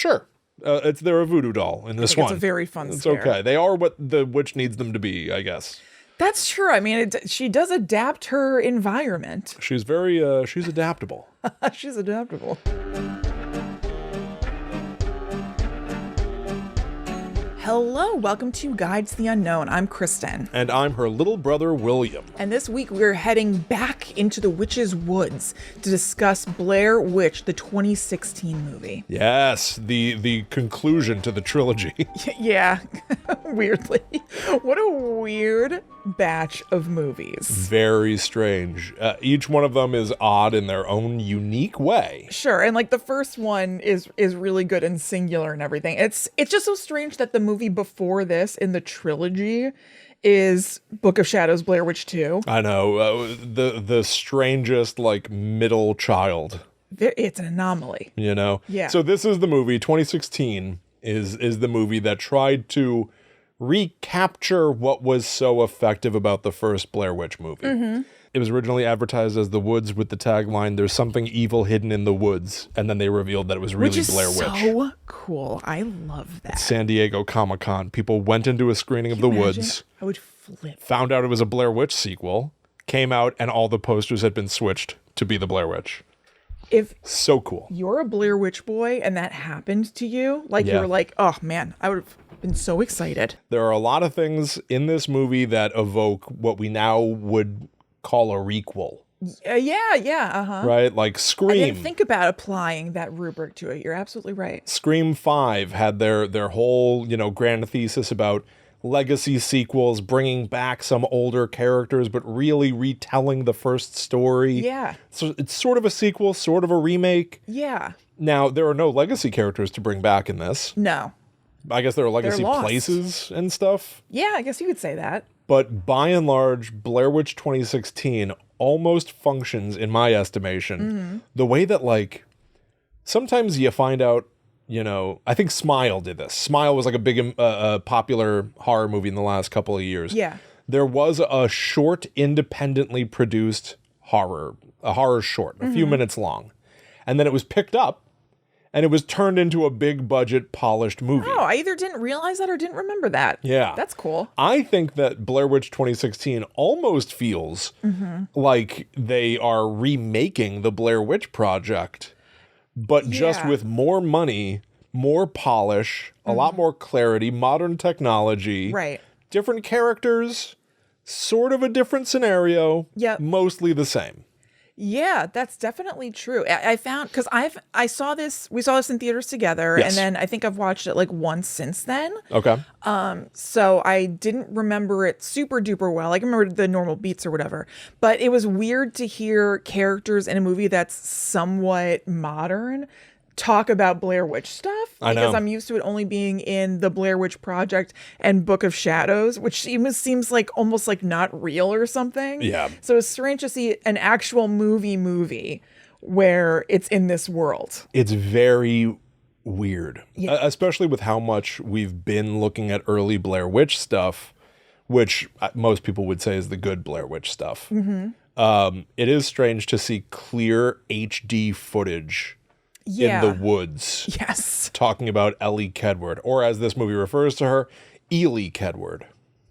Sure. They're a voodoo doll in this one. It's a very fun It's scare. okay. They are what the witch needs them to be, I guess. That's true. I mean, she does adapt her environment. She's she's adaptable. She's adaptable. Hello, welcome to Guides to the Unknown. I'm Kristen. And I'm her little brother, William. And this week we're heading back into the Witch's Woods to discuss Blair Witch, the 2016 movie. Yes, the conclusion to the trilogy. Yeah, weirdly. What a weird batch of movies. Very strange. Each one of them is odd in their own unique way. Sure, and like the first one is really good and singular and everything. It's just so strange that the movie before this in the trilogy is Book of Shadows, Blair Witch 2. I know, the strangest like middle child. It's an anomaly. You know? Yeah. So this is the movie, 2016 is the movie that tried to recapture what was so effective about the first Blair Witch movie. Mm-hmm. It was originally advertised as The Woods with the tagline, "There's something evil hidden in the woods," and then they revealed that it was really Blair Witch. Which is so cool. I love that. San Diego Comic-Con. People went into a screening of The Woods. I would flip. Found out it was a Blair Witch sequel, came out, and all the posters had been switched to be the Blair Witch. So cool. You're a Blair Witch boy and that happened to you, like you were like, oh man, I would have been so excited. There are a lot of things in this movie that evoke what we now would call a requel. Right? Like Scream. I didn't think about applying that rubric to it. You're absolutely right. Scream 5 had their whole, grand thesis about legacy sequels, bringing back some older characters, but really retelling the first story. Yeah. So it's sort of a sequel, sort of a remake. Yeah. Now, there are no legacy characters to bring back in this. No. I guess there are legacy places and stuff. Yeah, I guess you could say that. But by and large, Blair Witch 2016 almost functions, in my estimation, the way that, like, sometimes you find out, I think Smile did this. Smile was like a big, popular horror movie in the last couple of years. Yeah. There was a short, independently produced a horror short, a few minutes long. And then it was picked up, and it was turned into a big budget, polished movie. Oh, I either didn't realize that or didn't remember that. Yeah. That's cool. I think that Blair Witch 2016 almost feels like they are remaking the Blair Witch Project, but just with more money, more polish, a lot more clarity, modern technology. Right. Different characters, sort of a different scenario. Yep. Mostly the same. Yeah, that's definitely true. I found, because we saw this in theaters together, Yes. and then I think I've watched it like once since then. Okay. So I didn't remember it super duper well. I can remember the normal beats or whatever, but it was weird to hear characters in a movie that's somewhat modern talk about Blair Witch stuff, because I'm used to it only being in the Blair Witch Project and Book of Shadows, which seems like almost like not real or something. Yeah. So it's strange to see an actual movie where it's in this world. It's very weird, Yeah. Especially with how much we've been looking at early Blair Witch stuff, which most people would say is the good Blair Witch stuff. Mm-hmm. It is strange to see clear HD footage in the woods. Yes. Talking about Ellie Kedward, or as this movie refers to her, Ely Kedward.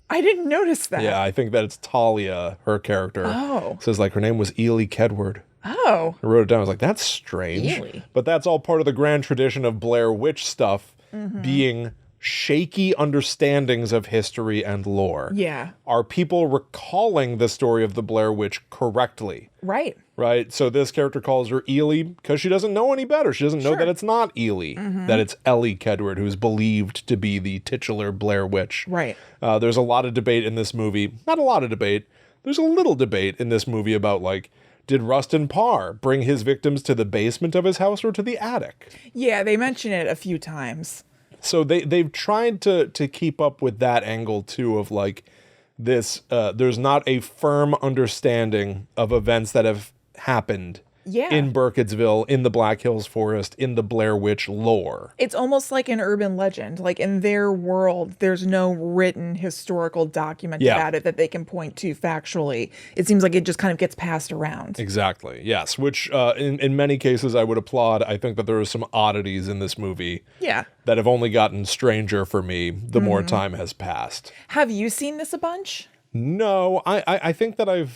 I didn't notice that. Yeah, I think that it's Talia, her character. Oh. Says like her name was Ely Kedward. Oh. I wrote it down. I was like, that's strange. Ely. But that's all part of the grand tradition of Blair Witch stuff being shaky understandings of history and lore. Yeah. Are people recalling the story of the Blair Witch correctly? Right. Right? So this character calls her Ely because she doesn't know any better. She doesn't know that it's not Ely, that it's Ellie Kedward, who's believed to be the titular Blair Witch. Right. There's a lot of debate in this movie. Not a lot of debate. There's a little debate in this movie about, like, did Rustin Parr bring his victims to the basement of his house or to the attic? Yeah, they mention it a few times. So they've tried to keep up with that angle, too, of, like, this, there's not a firm understanding of events that have happened in Burkittsville, in the Black Hills Forest, in the Blair Witch lore. It's almost like an urban legend. Like in their world, there's no written historical document about it that they can point to factually. It seems like it just kind of gets passed around. Exactly. Yes. Which in many cases I would applaud. I think that there are some oddities in this movie that have only gotten stranger for me the more time has passed. Have you seen this a bunch? No, I think that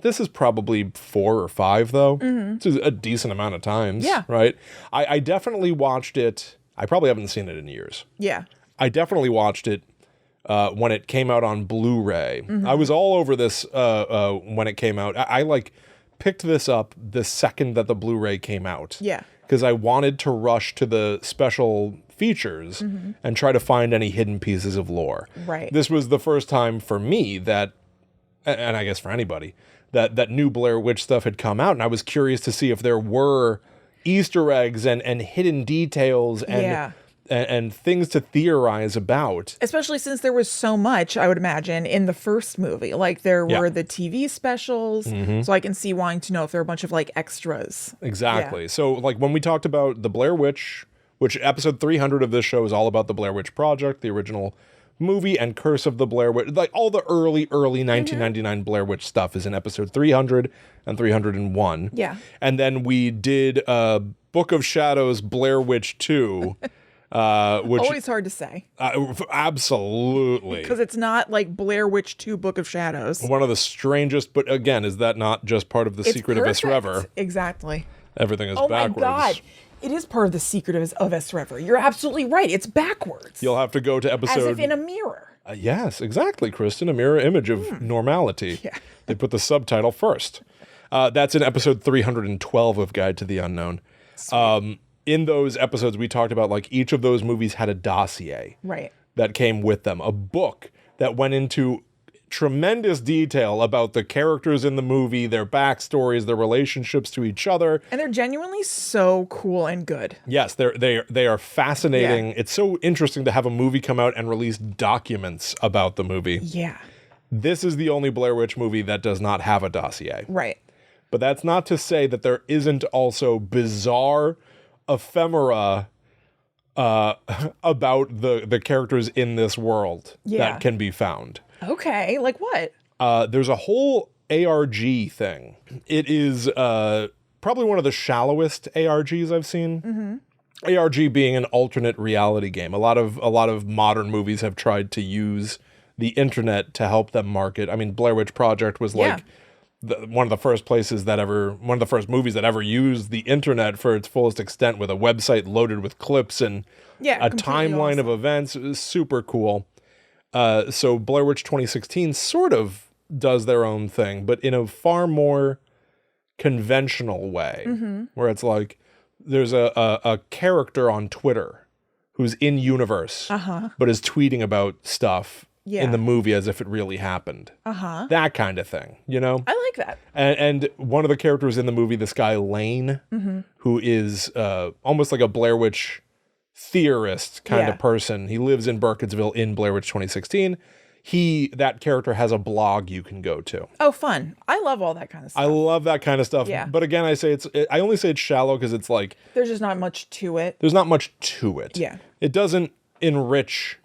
this is probably 4 or 5 though. It's a decent amount of times. Yeah. Right. I definitely watched it. I probably haven't seen it in years. Yeah. I definitely watched it when it came out on Blu-ray. I was all over this when it came out. I like picked this up the second that the Blu-ray came out. Yeah. Because I wanted to rush to the special features and try to find any hidden pieces of lore. Right. This was the first time for me that, and I guess for anybody, that new Blair Witch stuff had come out, and I was curious to see if there were Easter eggs and hidden details and things to theorize about. Especially since there was so much, I would imagine, in the first movie. Like there were the TV specials, so I can see wanting to know if there are a bunch of like extras. Exactly. So like when we talked about the Blair Witch, which episode 300 of this show is all about the Blair Witch Project, the original movie, and Curse of the Blair Witch. Like all the early 1999 Blair Witch stuff is in episode 300 and 301. Yeah. And then we did Book of Shadows Blair Witch 2. Which always hard to say. Absolutely. Because it's not like Blair Witch 2 Book of Shadows. One of the strangest, but again, is that not just part of the secret of Esrever? Exactly. Everything is Oh backwards. my God. It is part of the secret of Esrever. You're absolutely right. It's backwards. You'll have to go to episode... As if in a mirror. Yes, exactly, Kristen. A mirror image of normality. Yeah. They put the subtitle first. That's in episode 312 of Guide to the Unknown. In those episodes, we talked about like each of those movies had a dossier that came with them, a book that went into tremendous detail about the characters in the movie, their backstories, their relationships to each other. And they're genuinely so cool and good. Yes, they are fascinating. Yeah. It's so interesting to have a movie come out and release documents about the movie. Yeah. This is the only Blair Witch movie that does not have a dossier. Right. But that's not to say that there isn't also bizarre ephemera about the characters in this world that can be found. Okay, like what? There's a whole ARG thing. It is probably one of the shallowest ARGs I've seen. ARG being an alternate reality game. A lot of modern movies have tried to use the internet to help them market. I mean, Blair Witch Project was like one of the first movies that ever used the internet for its fullest extent, with a website loaded with clips and a timeline of events. It was super cool. So Blair Witch 2016 sort of does their own thing, but in a far more conventional way, where it's like there's a character on Twitter who's in universe, but is tweeting about stuff in the movie as if it really happened. That kind of thing, you know? I like that. And one of the characters in the movie, this guy Lane, who is almost like a Blair Witch theorist kind of person. He lives in Burkittsville in Blair Witch 2016. That character has a blog you can go to. Oh, fun. I love all that kind of stuff. I love that kind of stuff. Yeah. But again, I only say it's shallow because it's like... There's just not much to it. There's not much to it. Yeah. It doesn't enrich...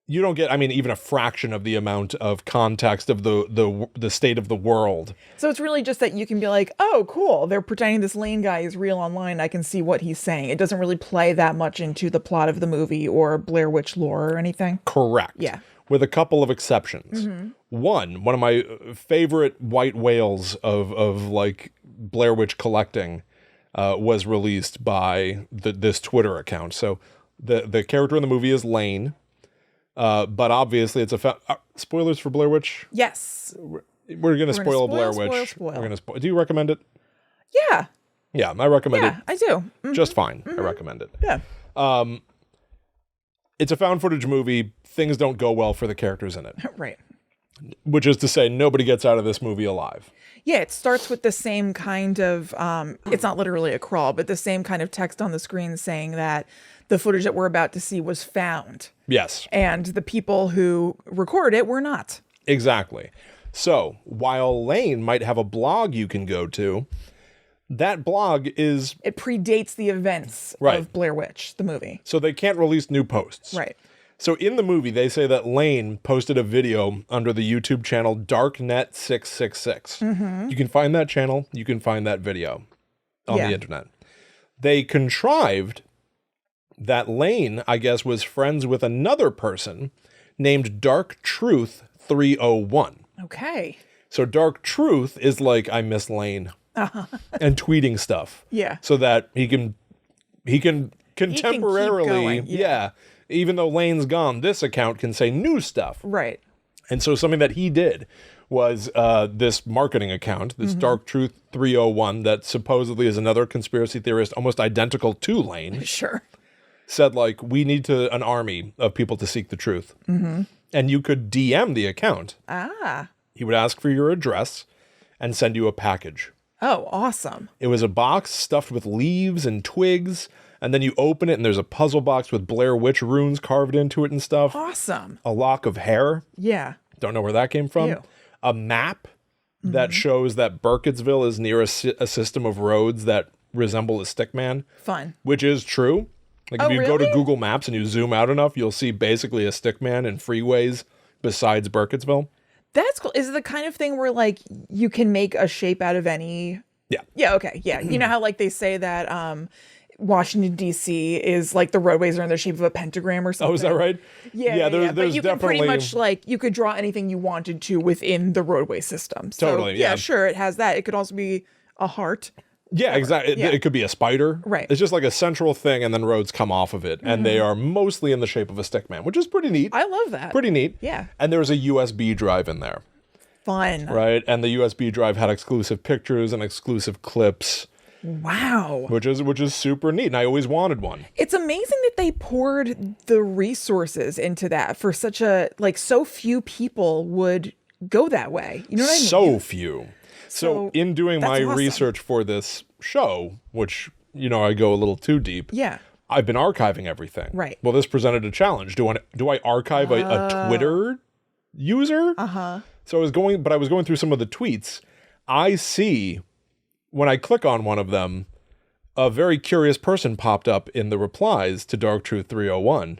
You don't get, I mean, even a fraction of the amount of context of the state of the world. So it's really just that you can be like, oh, cool, they're pretending this Lane guy is real online. I can see what he's saying. It doesn't really play that much into the plot of the movie or Blair Witch lore or anything. Correct. Yeah. With a couple of exceptions. One of my favorite white whales of like Blair Witch collecting was released by this Twitter account. So the character in the movie is Lane. But obviously it's spoilers for Blair Witch? Yes. We're going to spoil Blair Witch. Spoil. We're going to do you recommend it? Yeah. Yeah, I recommend it. Yeah, I do. Just fine. I recommend it. Yeah. It's a found footage movie. Things don't go well for the characters in it. Right. Which is to say nobody gets out of this movie alive. Yeah, it starts with the same kind of, it's not literally a crawl, but the same kind of text on the screen saying that the footage that we're about to see was found. Yes. And the people who recorded it were not. Exactly. So while Lane might have a blog you can go to, that blog is... It predates the events of Blair Witch, the movie. So they can't release new posts. Right. So in the movie, they say that Lane posted a video under the YouTube channel Darknet666. You can find that channel. You can find that video on the internet. They contrived that Lane, I guess, was friends with another person named Dark Truth 301. Okay. So Dark Truth is like, I miss Lane. And tweeting stuff. Yeah. So that he can contemporarily, even though Lane's gone, this account can say new stuff. Right. And so something that he did was this marketing account, this Dark Truth 301, that supposedly is another conspiracy theorist almost identical to Lane. Sure. Said, like, we need an army of people to seek the truth. And you could DM the account. He would ask for your address and send you a package. Oh, awesome. It was a box stuffed with leaves and twigs, and then you open it and there's a puzzle box with Blair Witch runes carved into it and stuff. Awesome. A lock of hair. Yeah. Don't know where that came from. Ew. A map that shows that Burkittsville is near a system of roads that resemble a stickman. Fun. Which is true. Like if you go to really? Google Maps and you zoom out enough, you'll see basically a stickman in freeways besides Burkittsville. That's cool. Is it the kind of thing where, like, you can make a shape out of any... Yeah. Yeah, okay. Yeah. You know how, like, they say that Washington, D.C. is, like, the roadways are in the shape of a pentagram or something? Oh, is that right? Yeah, there's but you can definitely... pretty much, like, you could draw anything you wanted to within the roadway system. So, Totally, yeah. Sure, it has that. It could also be a heart. Yeah, exactly. Yeah. It could be a spider. Right. It's just like a central thing, and then roads come off of it, and they are mostly in the shape of a stickman, which is pretty neat. I love that. Pretty neat. Yeah. And there's a USB drive in there. Fun. Right? And the USB drive had exclusive pictures and exclusive clips. Wow. Which is super neat, and I always wanted one. It's amazing that they poured the resources into that for such a, like, so few people would go that way. You know what I mean? So few. So in doing my awesome. research for this show, which, you know, I go a little too deep. Yeah. I've been archiving everything. Right. Well, this presented a challenge. Do I archive a Twitter user? So I was going through some of the tweets. I see, when I click on one of them, a very curious person popped up in the replies to Dark Truth 301.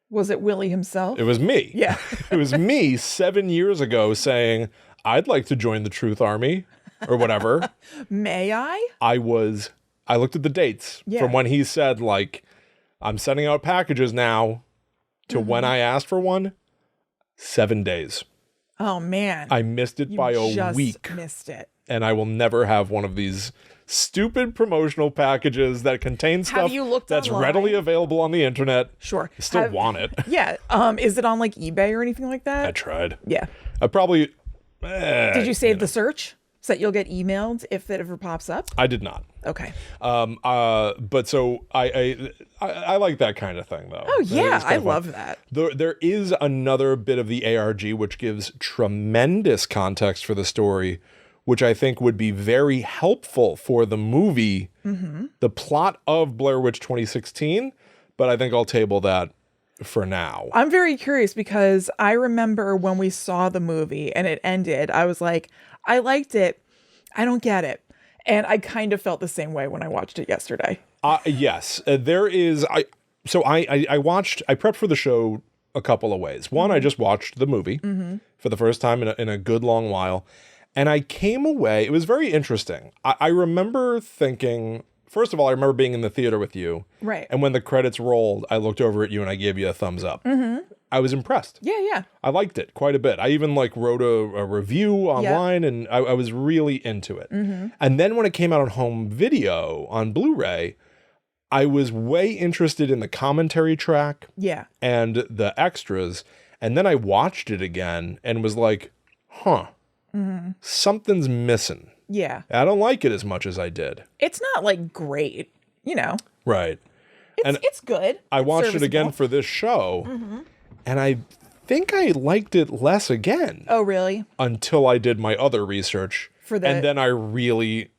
Was it Willie himself? It was me. Yeah. It was me 7 years ago saying, I'd like to join the Truth Army or whatever. May I? I looked at the dates from when he said, like, I'm sending out packages now to when I asked for one. 7 days. Oh, man. I missed it by a week. Missed it. And I will never have one of these stupid promotional packages that contain stuff that's online? readily available on the internet. Sure. I still want it. Yeah. Is it on, like, eBay or anything like that? I tried. Yeah. I probably... Did you save the search so that you'll get emailed if it ever pops up? I did not. Okay. But so I like that kind of thing, though. Oh, yeah. I love that. There is another bit of the ARG which gives tremendous context for the story, which I think would be very helpful for the movie, the plot of Blair Witch 2016, but I think I'll table that for now. I'm very curious because I remember when we saw the movie and it ended, I was like, I liked it. I don't get it. And I kind of felt the same way when I watched it yesterday. Yes, there is. I prepped for the show a couple of ways. One, I just watched the movie for the first time in a good long while. And I came away, it was very interesting. I remember thinking, first of all, I remember being in the theater with you. Right. And when the credits rolled, I looked over at you and I gave you a thumbs up. I was impressed. Yeah. I liked it quite a bit. I even wrote a review online and I was really into it. And then when it came out on home video on Blu-ray, I was way interested in the commentary track and the extras. And then I watched it again and was like, something's missing. Yeah. I don't like it as much as I did. It's not great, you know. Right. It's good. I watched it again for this show and I think I liked it less again. Oh, really? Until I did my other research. And then I really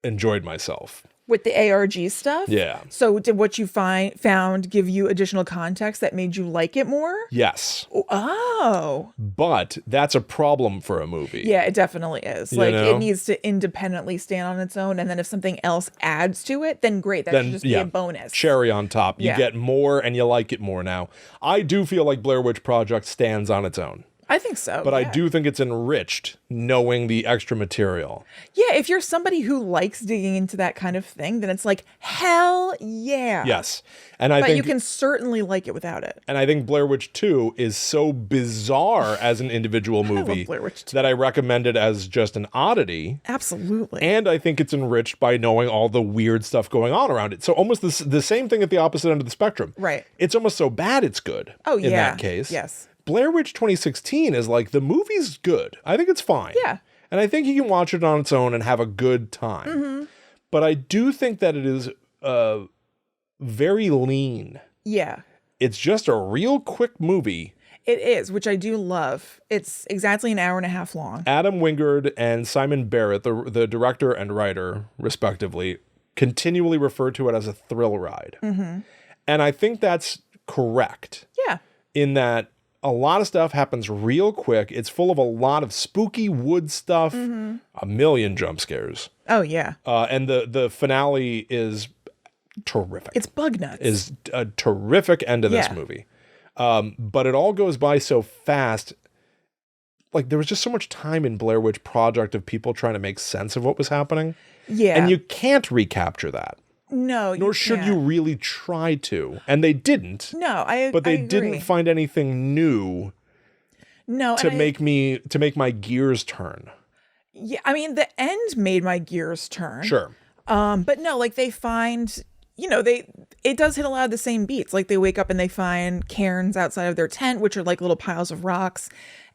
enjoyed myself. With the ARG stuff? Yeah. So did what you found give you additional context that made you like it more? Yes. Oh. But that's a problem for a movie. Yeah, it definitely is. You know? It needs to independently stand on its own. And then if something else adds to it, then great. That should just be a bonus. Cherry on top. You Yeah. get more and you like it more now. I do feel like Blair Witch Project stands on its own. I think so. But I do think it's enriched knowing the extra material. Yeah, if you're somebody who likes digging into that kind of thing, then it's like, hell yeah. Yes. And I But think you can certainly like it without it. And I think Blair Witch 2 is so bizarre as an individual movie Blair Witch 2. that I recommend it as just an oddity. Absolutely. And I think it's enriched by knowing all the weird stuff going on around it. So almost the same thing at the opposite end of the spectrum. Right. It's almost so bad it's good. Oh, yeah. In that case. Yes. Blair Witch 2016 is like, the movie's good. I think it's fine. Yeah. And I think you can watch it on its own and have a good time. Mm-hmm. But I do think that it is very lean. Yeah. It's just a real quick movie. It is, which I do love. It's exactly an hour and a half long. Adam Wingard and Simon Barrett, the director and writer, respectively, continually refer to it as a thrill ride. Mm-hmm. And I think that's correct. Yeah. In that a lot of stuff happens real quick. It's full of a lot of spooky wood stuff, a million jump scares. Oh, yeah. And the finale is terrific. It's bug nuts. Is a terrific end to this movie. But it all goes by so fast. Like, there was just so much time in Blair Witch Project of people trying to make sense of what was happening. Yeah. And you can't recapture that. No, Nor should you really try to. And they didn't. No, But they I agree. didn't find anything new to make my gears turn. Yeah, I mean, the end made my gears turn. Sure. But no, like they find, it does hit a lot of the same beats. Like they wake up and they find cairns outside of their tent, which are like little piles of rocks.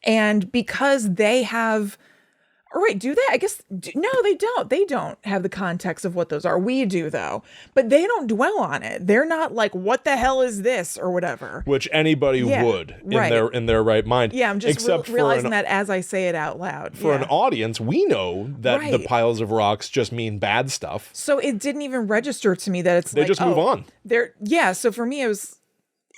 And because they have, or wait, do they? I guess, no, they don't. They don't have the context of what those are. We do though, but they don't dwell on it. They're not like, what the hell is this or whatever. Which anybody would in their right mind. Yeah, I'm just except realizing that as I say it out loud. For an audience, we know that the piles of rocks just mean bad stuff. So it didn't even register to me that it's they just move on. So for me,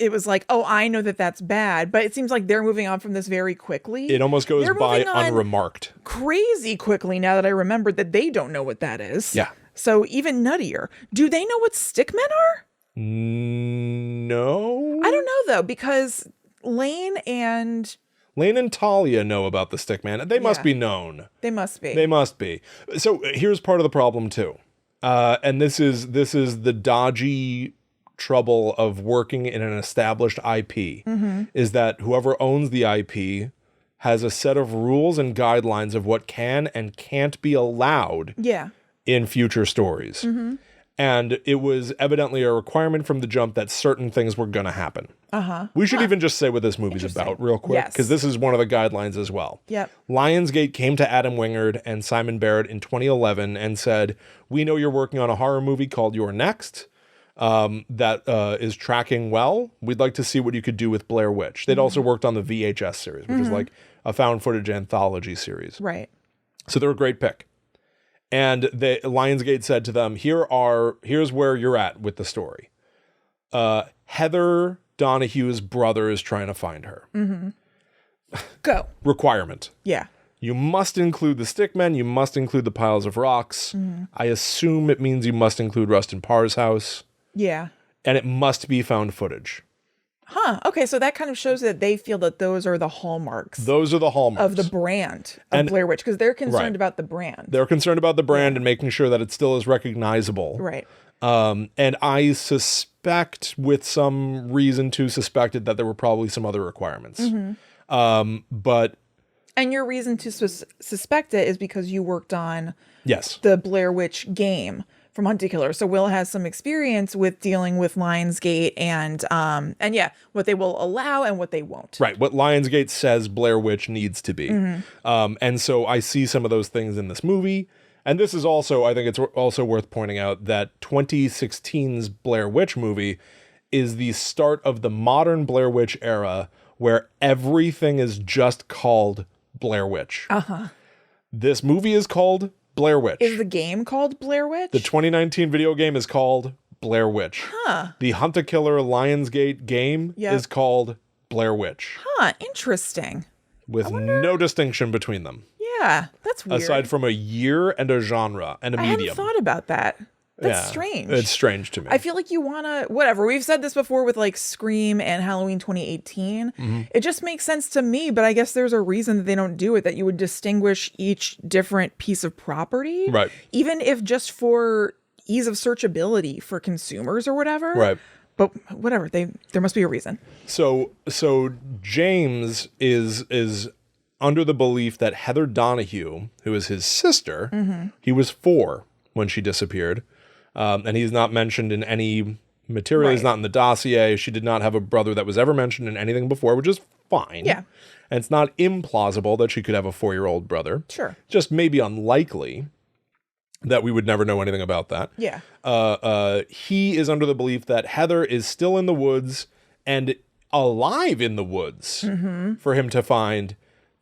it was like, oh, I know that that's bad, but it seems like they're moving on from this very quickly. It almost goes by unremarked. Crazy quickly now that I remembered that they don't know what that is. Yeah. So even nuttier. Do they know what stickmen are? No. I don't know though, because Lane and Talia know about the stickman. They must be known. They must be. They must be. So here's part of the problem too. And this is the dodgy trouble of working in an established IP, is that whoever owns the IP has a set of rules and guidelines of what can and can't be allowed in future stories. And it was evidently a requirement from the jump that certain things were going to happen. We should even just say what this movie's about real quick, because this is one of the guidelines as well. Yep. Lionsgate came to Adam Wingard and Simon Barrett in 2011 and said, we know you're working on a horror movie called You're Next. That is tracking well. We'd like to see what you could do with Blair Witch. They'd also worked on the VHS series, which is like a found footage anthology series. Right. So they're a great pick. And Lionsgate said to them, here's where you're at with the story. Heather Donahue's brother is trying to find her. Go. Requirement. Yeah. You must include the stickmen. You must include the piles of rocks. I assume it means you must include Rustin Parr's house. Yeah. And it must be found footage. Huh. Okay, so that kind of shows that they feel that those are the hallmarks. Those are the hallmarks. Of the brand of Blair Witch, because they're concerned about the brand. They're concerned about the brand and making sure that it still is recognizable. Right. And I suspect, with some reason to suspect it, that there were probably some other requirements. But... And your reason to suspect it is because you worked on the Blair Witch game from Hunt to Killer. So Will has some experience with dealing with Lionsgate and what they will allow and what they won't. Right. What Lionsgate says Blair Witch needs to be. And so I see some of those things in this movie. And this is also, I think it's also worth pointing out that 2016's Blair Witch movie is the start of the modern Blair Witch era, where everything is just called Blair Witch. This movie is called Blair Witch. Is the game called Blair Witch? The 2019 video game is called Blair Witch. Huh. The Hunt-A-Killer Lionsgate game is called Blair Witch. Huh, interesting. With no distinction between them. Yeah, that's weird. Aside from a year and a genre and a medium. I hadn't thought about that. That's strange. It's strange to me. I feel like you want to, whatever. We've said this before with like Scream and Halloween 2018. It just makes sense to me, but I guess there's a reason that they don't do it, that you would distinguish each different piece of property. Right. Even if just for ease of searchability for consumers or whatever. Right. But whatever, there must be a reason. So James is under the belief that Heather Donahue, who is his sister, he was 4 when she disappeared. And he's not mentioned in any material. He's not in the dossier. She did not have a brother that was ever mentioned in anything before, which is fine. Yeah. And it's not implausible that she could have a 4-year-old brother. Sure. Just maybe unlikely that we would never know anything about that. Yeah. He is under the belief that Heather is still in the woods and alive in the woods for him to find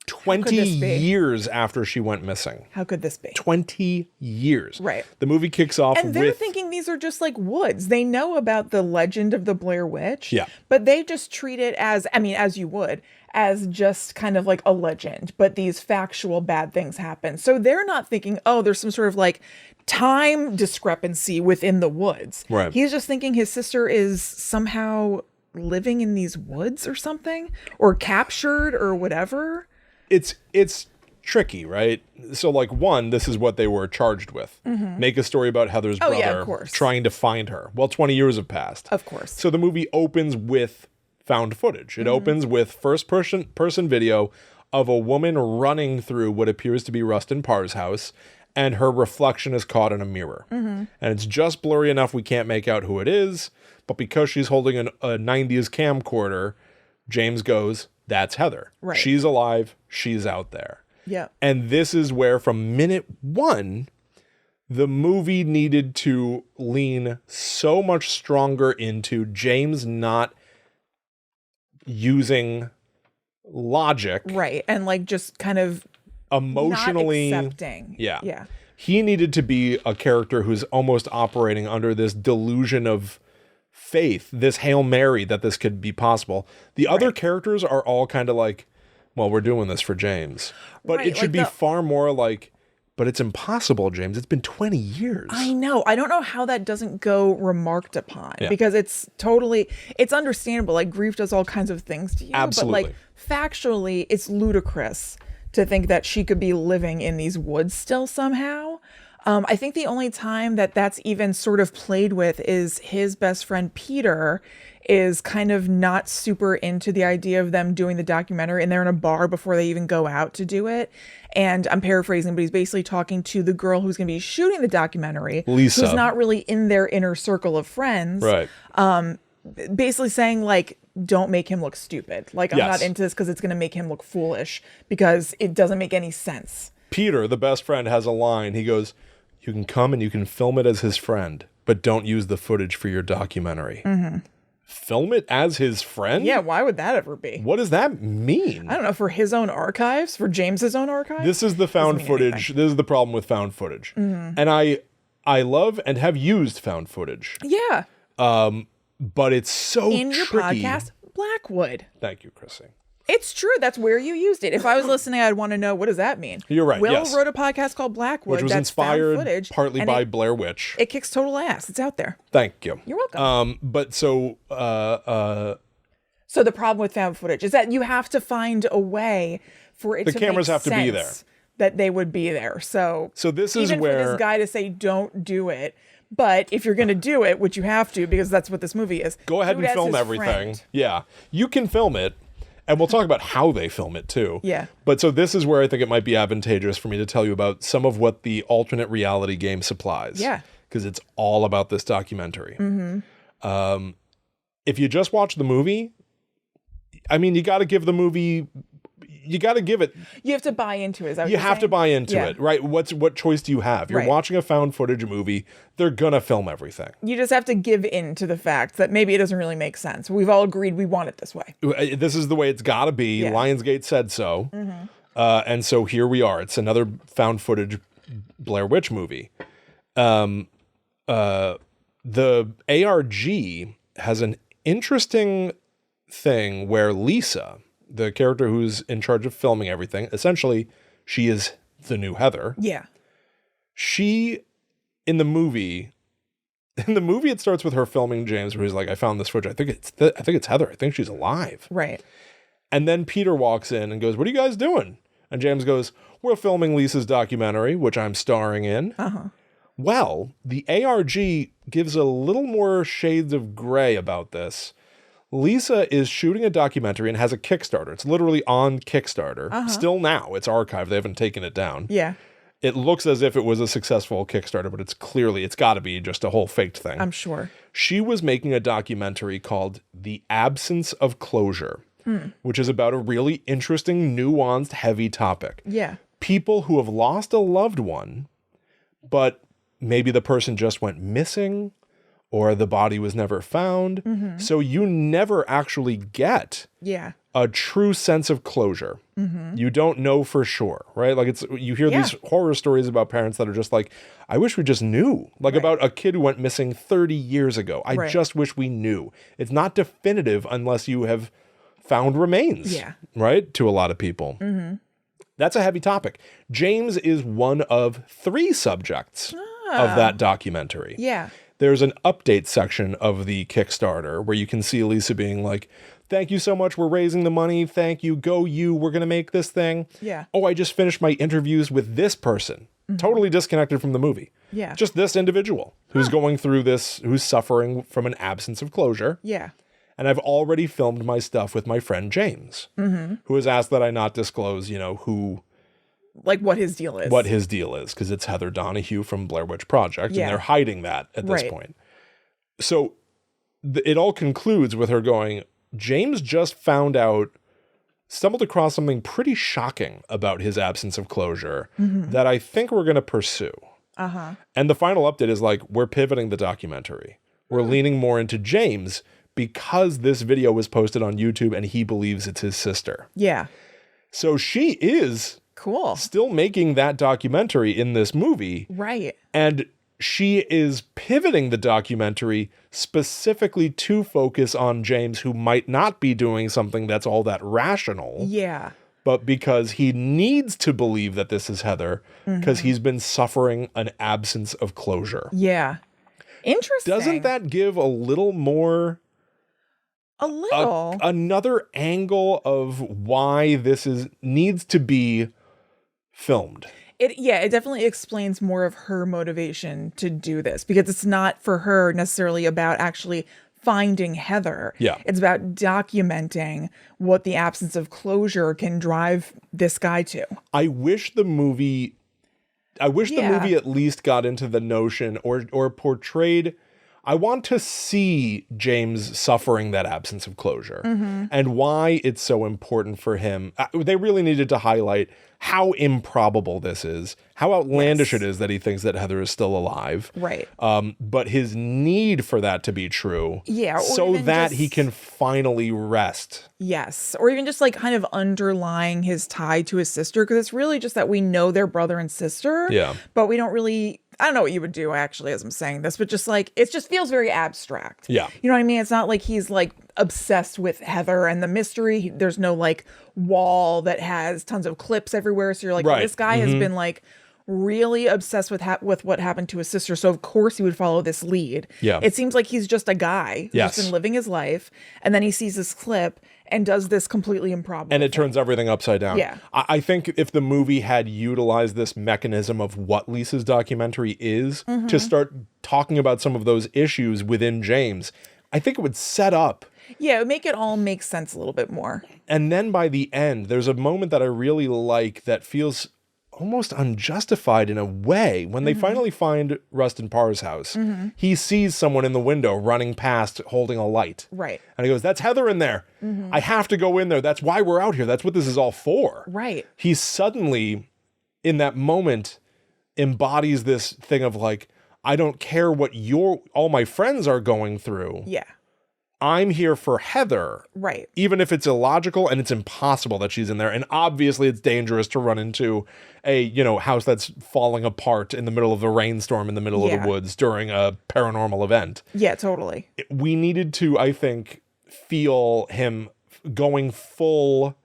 20 years after she went missing. How could this be? 20 years. Right. The movie kicks off and they're thinking these are just like woods. They know about the legend of the Blair Witch. Yeah. But they just treat it as, I mean, as you would, as just kind of like a legend. But these factual bad things happen. So they're not thinking, oh, there's some sort of like time discrepancy within the woods. Right. He's just thinking his sister is somehow living in these woods or something, or captured or whatever. It's tricky, right? So like, one, this is what they were charged with. Make a story about Heather's brother yeah, of course. trying to find her. Well, 20 years have passed. Of course. So the movie opens with found footage. It opens with first person video of a woman running through what appears to be Rustin Parr's house, and her reflection is caught in a mirror. And it's just blurry enough we can't make out who it is, but because she's holding a 90s camcorder, James goes, that's Heather. Right. She's alive. She's out there. Yeah. And this is where, from minute 1, the movie needed to lean so much stronger into James not using logic. Right. And like just kind of emotionally not accepting. Yeah. Yeah. He needed to be a character who's almost operating under this delusion of faith, this Hail Mary that this could be possible. The other characters are all kind of like, well, we're doing this for James. But it should be far more like, but it's impossible, James. It's been 20 years. I know. I don't know how that doesn't go remarked upon because it's understandable. Like grief does all kinds of things to you. Absolutely. But like factually, it's ludicrous to think that she could be living in these woods still somehow. I think the only time that that's even sort of played with is his best friend Peter is kind of not super into the idea of them doing the documentary, and they're in a bar before they even go out to do it. And I'm paraphrasing, but he's basically talking to the girl who's going to be shooting the documentary, Lisa, who's not really in their inner circle of friends. Right. Basically saying like, don't make him look stupid. Like, I'm not into this because it's going to make him look foolish because it doesn't make any sense. Peter, the best friend, has a line. He goes, you can come and you can film it as his friend, but don't use the footage for your documentary. Film it as his friend? Yeah, why would that ever be? What does that mean? I don't know, for his own archives? For James's own archives? This is the found footage. This is the problem with found footage. And I love and have used found footage. Yeah. But it's so in your tricky. podcast, Blackwood. Thank you, Kristen. It's true. That's where you used it. If I was listening, I'd want to know, what does that mean? You're right. Will yes. wrote a podcast called Blackwood. Which was that's found inspired footage, partly by Blair Witch. It kicks total ass. It's out there. Thank you. You're welcome. But so So the problem with found footage is that you have to find a way for it to the cameras make have to be there. sense that they would be there. So this is even where for this guy to say don't do it, but if you're going to do it, which you have to because that's what this movie is, go ahead and film everything. Friend. Yeah, you can film it, and we'll talk about how they film it too. Yeah. But so this is where I think it might be advantageous for me to tell you about some of what the alternate reality game supplies. Yeah. Because it's all about this documentary. If you just watch the movie, I mean, you got to give the movie. You got to give it. You have to buy into it. Is that what you you're have saying? to buy into it, right? What choice do you have? You're watching a found footage movie. They're gonna film everything. You just have to give in to the fact that maybe it doesn't really make sense. We've all agreed we want it this way. This is the way it's got to be. Yeah. Lionsgate said so, and so here we are. It's another found footage Blair Witch movie. The ARG has an interesting thing where Lisa, the character who's in charge of filming everything, essentially she is the new Heather. Yeah. She, in the movie, it starts with her filming James, where he's like, I found this footage. I think it's Heather. I think she's alive. Right. And then Peter walks in and goes, what are you guys doing? And James goes, we're filming Lisa's documentary, which I'm starring in. Uh-huh. Well, the ARG gives a little more shades of gray about this. Lisa is shooting a documentary and has a Kickstarter. It's literally on Kickstarter. Uh-huh. Still now. It's archived. They haven't taken it down. Yeah. It looks as if it was a successful Kickstarter, but it's got to be just a whole faked thing. I'm sure. She was making a documentary called The Absence of Closure, which is about a really interesting, nuanced, heavy topic. Yeah. People who have lost a loved one, but maybe the person just went missing or the body was never found. Mm-hmm. So you never actually get a true sense of closure. Mm-hmm. You don't know for sure, right? Like you hear these horror stories about parents that are just like, I wish we just knew. Like about a kid who went missing 30 years ago. I just wish we knew. It's not definitive unless you have found remains, right? To a lot of people. Mm-hmm. That's a heavy topic. James is one of 3 subjects of that documentary. Yeah. There's an update section of the Kickstarter where you can see Lisa being like, thank you so much. We're raising the money. Thank you. Go you. We're going to make this thing. Yeah. Oh, I just finished my interviews with this person. Mm-hmm. Totally disconnected from the movie. Yeah. Just this individual who's going through this, who's suffering from an absence of closure. Yeah. And I've already filmed my stuff with my friend James, who has asked that I not disclose, who... Like what his deal is. What his deal is, because it's Heather Donahue from Blair Witch Project, and they're hiding that at this point. So it all concludes with her going, James just stumbled across something pretty shocking about his absence of closure that I think we're going to pursue. Uh-huh. And the final update is like, we're pivoting the documentary. We're leaning more into James because this video was posted on YouTube and he believes it's his sister. Yeah. So she is... Cool. Still making that documentary in this movie. Right. And she is pivoting the documentary specifically to focus on James, who might not be doing something that's all that rational. Yeah. But because he needs to believe that this is Heather, because he's been suffering an absence of closure. Yeah. Interesting. Doesn't that give a little more... A little. Another angle of why this needs to be filmed. It definitely explains more of her motivation to do this, because it's not for her necessarily about actually finding Heather. Yeah. It's about documenting what the absence of closure can drive this guy to. I wish the movie at least got into the notion or portrayed. I want to see James suffering that absence of closure and why it's so important for him. They really needed to highlight how improbable this is, how outlandish it is that he thinks that Heather is still alive. Right. But his need for that to be true. Yeah. So that he can finally rest. Yes. Or even just like kind of underlying his tie to his sister, because it's really just that we know they're brother and sister. Yeah. But we don't really... I don't know what you would do actually as I'm saying this, but just like, it just feels very abstract. Yeah. You know what I mean? It's not like he's like obsessed with Heather and the mystery. There's no like wall that has tons of clips everywhere. So you're like, right. This guy has been like really obsessed with what happened to his sister. So of course he would follow this lead. Yeah. It seems like he's just a guy who's Yes. been living his life. And then he sees this clip and does this completely improbable And it thing. turns everything upside down. Yeah. I think if the movie had utilized this mechanism of what Lisa's documentary is to start talking about some of those issues within James, I think it would set up. Yeah, it would make it all make sense a little bit more. And then by the end, there's a moment that I really like that feels almost unjustified in a way. When they finally find Rustin Parr's house, he sees someone in the window running past holding a light. Right. And he goes, that's Heather in there. I have to go in there. That's why we're out here. That's what this is all for. Right. He suddenly, in that moment, embodies this thing of like, I don't care what all my friends are going through. Yeah. I'm here for Heather. Right. Even if it's illogical and it's impossible that she's in there. And obviously it's dangerous to run into a, house that's falling apart in the middle of a rainstorm in the middle of the woods during a paranormal event. Yeah, totally. We needed to, I think, feel him going full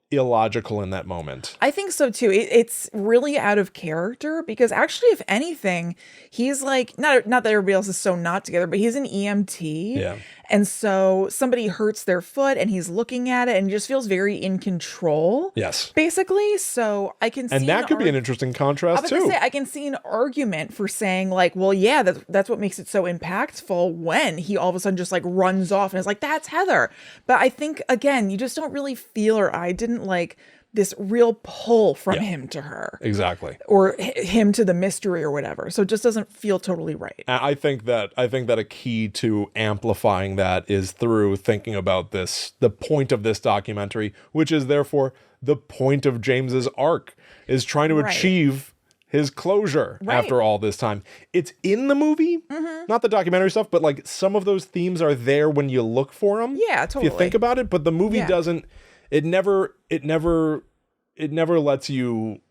illogical in that moment. I think so too. It's really out of character because actually, if anything, he's like not that everybody else is so not together, but he's an EMT. Yeah. And so somebody hurts their foot and he's looking at it and he just feels very in control. Yes. Basically. So I can see. And that could be an interesting contrast too. I can see an argument for saying like, well, yeah, that's what makes it so impactful when he all of a sudden just like runs off and is like, that's Heather. But I think, again, you just don't really feel, or I didn't like this real pull from him to her. Exactly. Or him to the mystery or whatever. So it just doesn't feel totally right. I think that a key to amplifying that is through thinking about the point of this documentary, which is therefore the point of James's arc, is trying to achieve his closure after all this time. It's in the movie, not the documentary stuff, but like some of those themes are there when you look for them. Yeah, totally. If you think about it, but the movie doesn't. It never lets you.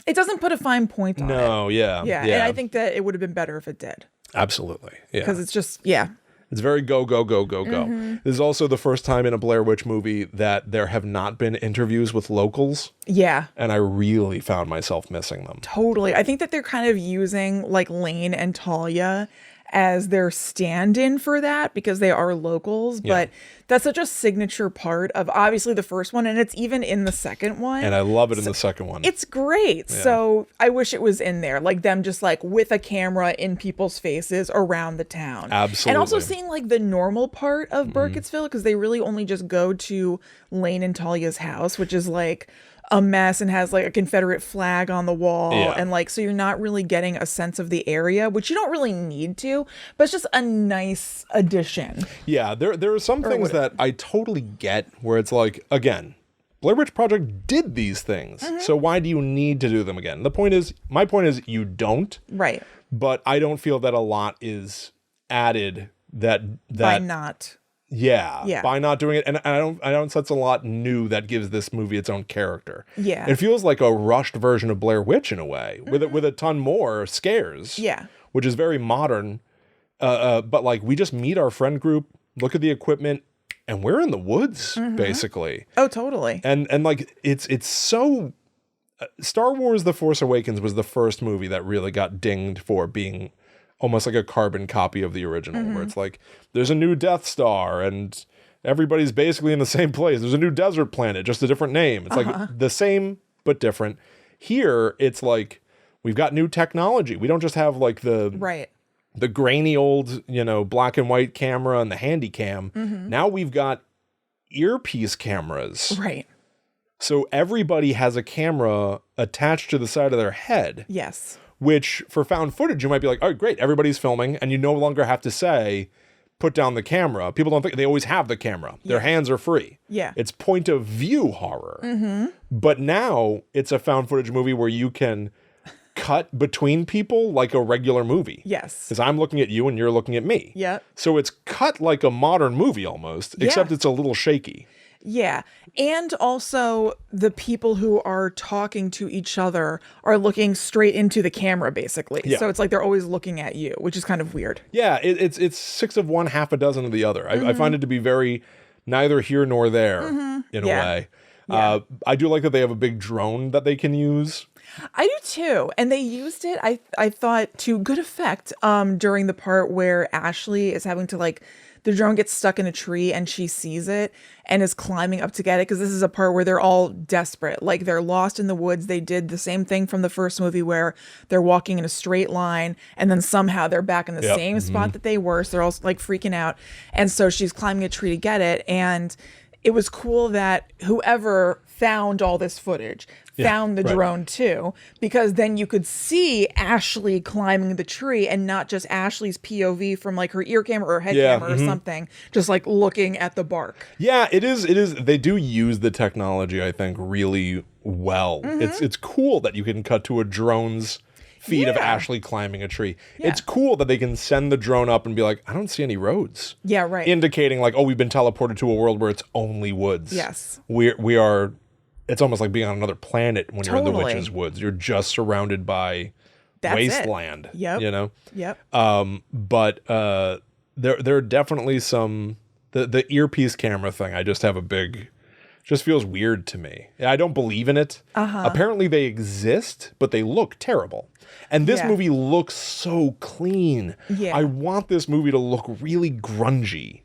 It doesn't put a fine point on it. No, yeah. And I think that it would have been better if it did. Absolutely. Yeah. Because it's just, it's very go. This is also the first time in a Blair Witch movie that there have not been interviews with locals. Yeah. And I really found myself missing them. Totally. I think that they're kind of using like Lane and Talia as their stand-in for that because they are locals, but that's such a signature part of obviously the first one, and it's even in the second one. And I love it in the second one. It's great. Yeah. So I wish it was in there, like them just like with a camera in people's faces around the town. Absolutely. And also seeing like the normal part of Burkittsville because they really only just go to Lane and Talia's house, which is like a mess and has like a Confederate flag on the wall. And like, so you're not really getting a sense of the area, which you don't really need to, but it's just a nice addition. Yeah. There are some things that I totally get where it's like, again, Blair Witch Project did these things. So why do you need to do them again? My point is you don't. Right. But I don't feel that a lot is added that by not. Yeah, by not doing it, and I don't sense a lot new that gives this movie its own character. Yeah, it feels like a rushed version of Blair Witch in a way, with a ton more scares. Yeah, which is very modern. But like we just meet our friend group, look at the equipment, and we're in the woods basically. Oh, totally. And like it's so. Star Wars: The Force Awakens was the first movie that really got dinged for being almost like a carbon copy of the original, where it's like, there's a new Death Star and everybody's basically in the same place. There's a new desert planet, just a different name. It's like the same, but different. Here, it's like, we've got new technology. We don't just have like the grainy old, black and white camera and the handy cam. Now we've got earpiece cameras. Right. So everybody has a camera attached to the side of their head. Yes. Which, for found footage, you might be like, oh, great, everybody's filming, and you no longer have to say, put down the camera. People don't think, they always have the camera. Their hands are free. Yeah. It's point of view horror. But now, it's a found footage movie where you can cut between people like a regular movie. Yes. Because I'm looking at you and you're looking at me. Yeah. So it's cut like a modern movie almost, except it's a little shaky. Yeah. And also the people who are talking to each other are looking straight into the camera, basically. Yeah. So it's like they're always looking at you, which is kind of weird. Yeah. It's 6 of one, half a dozen of the other. I find it to be very neither here nor there in a way. Yeah. I do like that they have a big drone that they can use. I do too. And they used it, I thought, to good effect during the part where Ashley is having to like, the drone gets stuck in a tree and she sees it and is climbing up to get it because this is a part where they're all desperate. Like they're lost in the woods. They did the same thing from the first movie where they're walking in a straight line and then somehow they're back in the same spot that they were. So they're all like freaking out. And so she's climbing a tree to get it. And it was cool that whoever found all this footage found the drone too, because then you could see Ashley climbing the tree and not just Ashley's POV from like her ear camera or head camera or something, just like looking at the bark. Yeah, it is. They do use the technology, I think, really well. It's cool that you can cut to a drone's feet of Yeah. Ashley climbing a tree. Yeah. It's cool that they can send the drone up and be like, I don't see any roads. Yeah, right. Indicating like, oh, we've been teleported to a world where it's only woods. Yes. We are, it's almost like being on another planet when you're in the Totally. witch's woods. You're just surrounded by That's wasteland. Yep. You know? Yep. But there are definitely some, the earpiece camera thing, I just have a big, just feels weird to me. I don't believe in it. Apparently they exist, but they look terrible. And this Yeah. movie looks so clean. Yeah. I want this movie to look really grungy.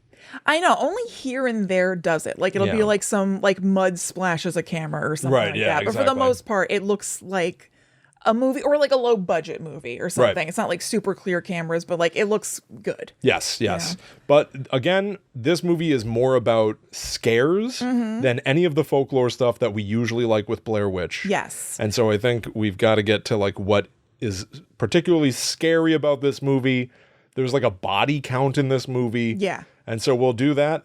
I know, only here and there does it. Like, it'll be Yeah. like some like mud splashes a camera or something Right, like yeah, that. But for the exactly. most part, it looks like a movie or like a low budget movie or something. It's not like super clear cameras, but like it looks good. Yes. But again, this movie is more about scares than any of the folklore stuff that we usually like with Blair Witch. Yes. And so I think we've got to get to like what is particularly scary about this movie. There's like a body count in this movie. Yeah. And so we'll do that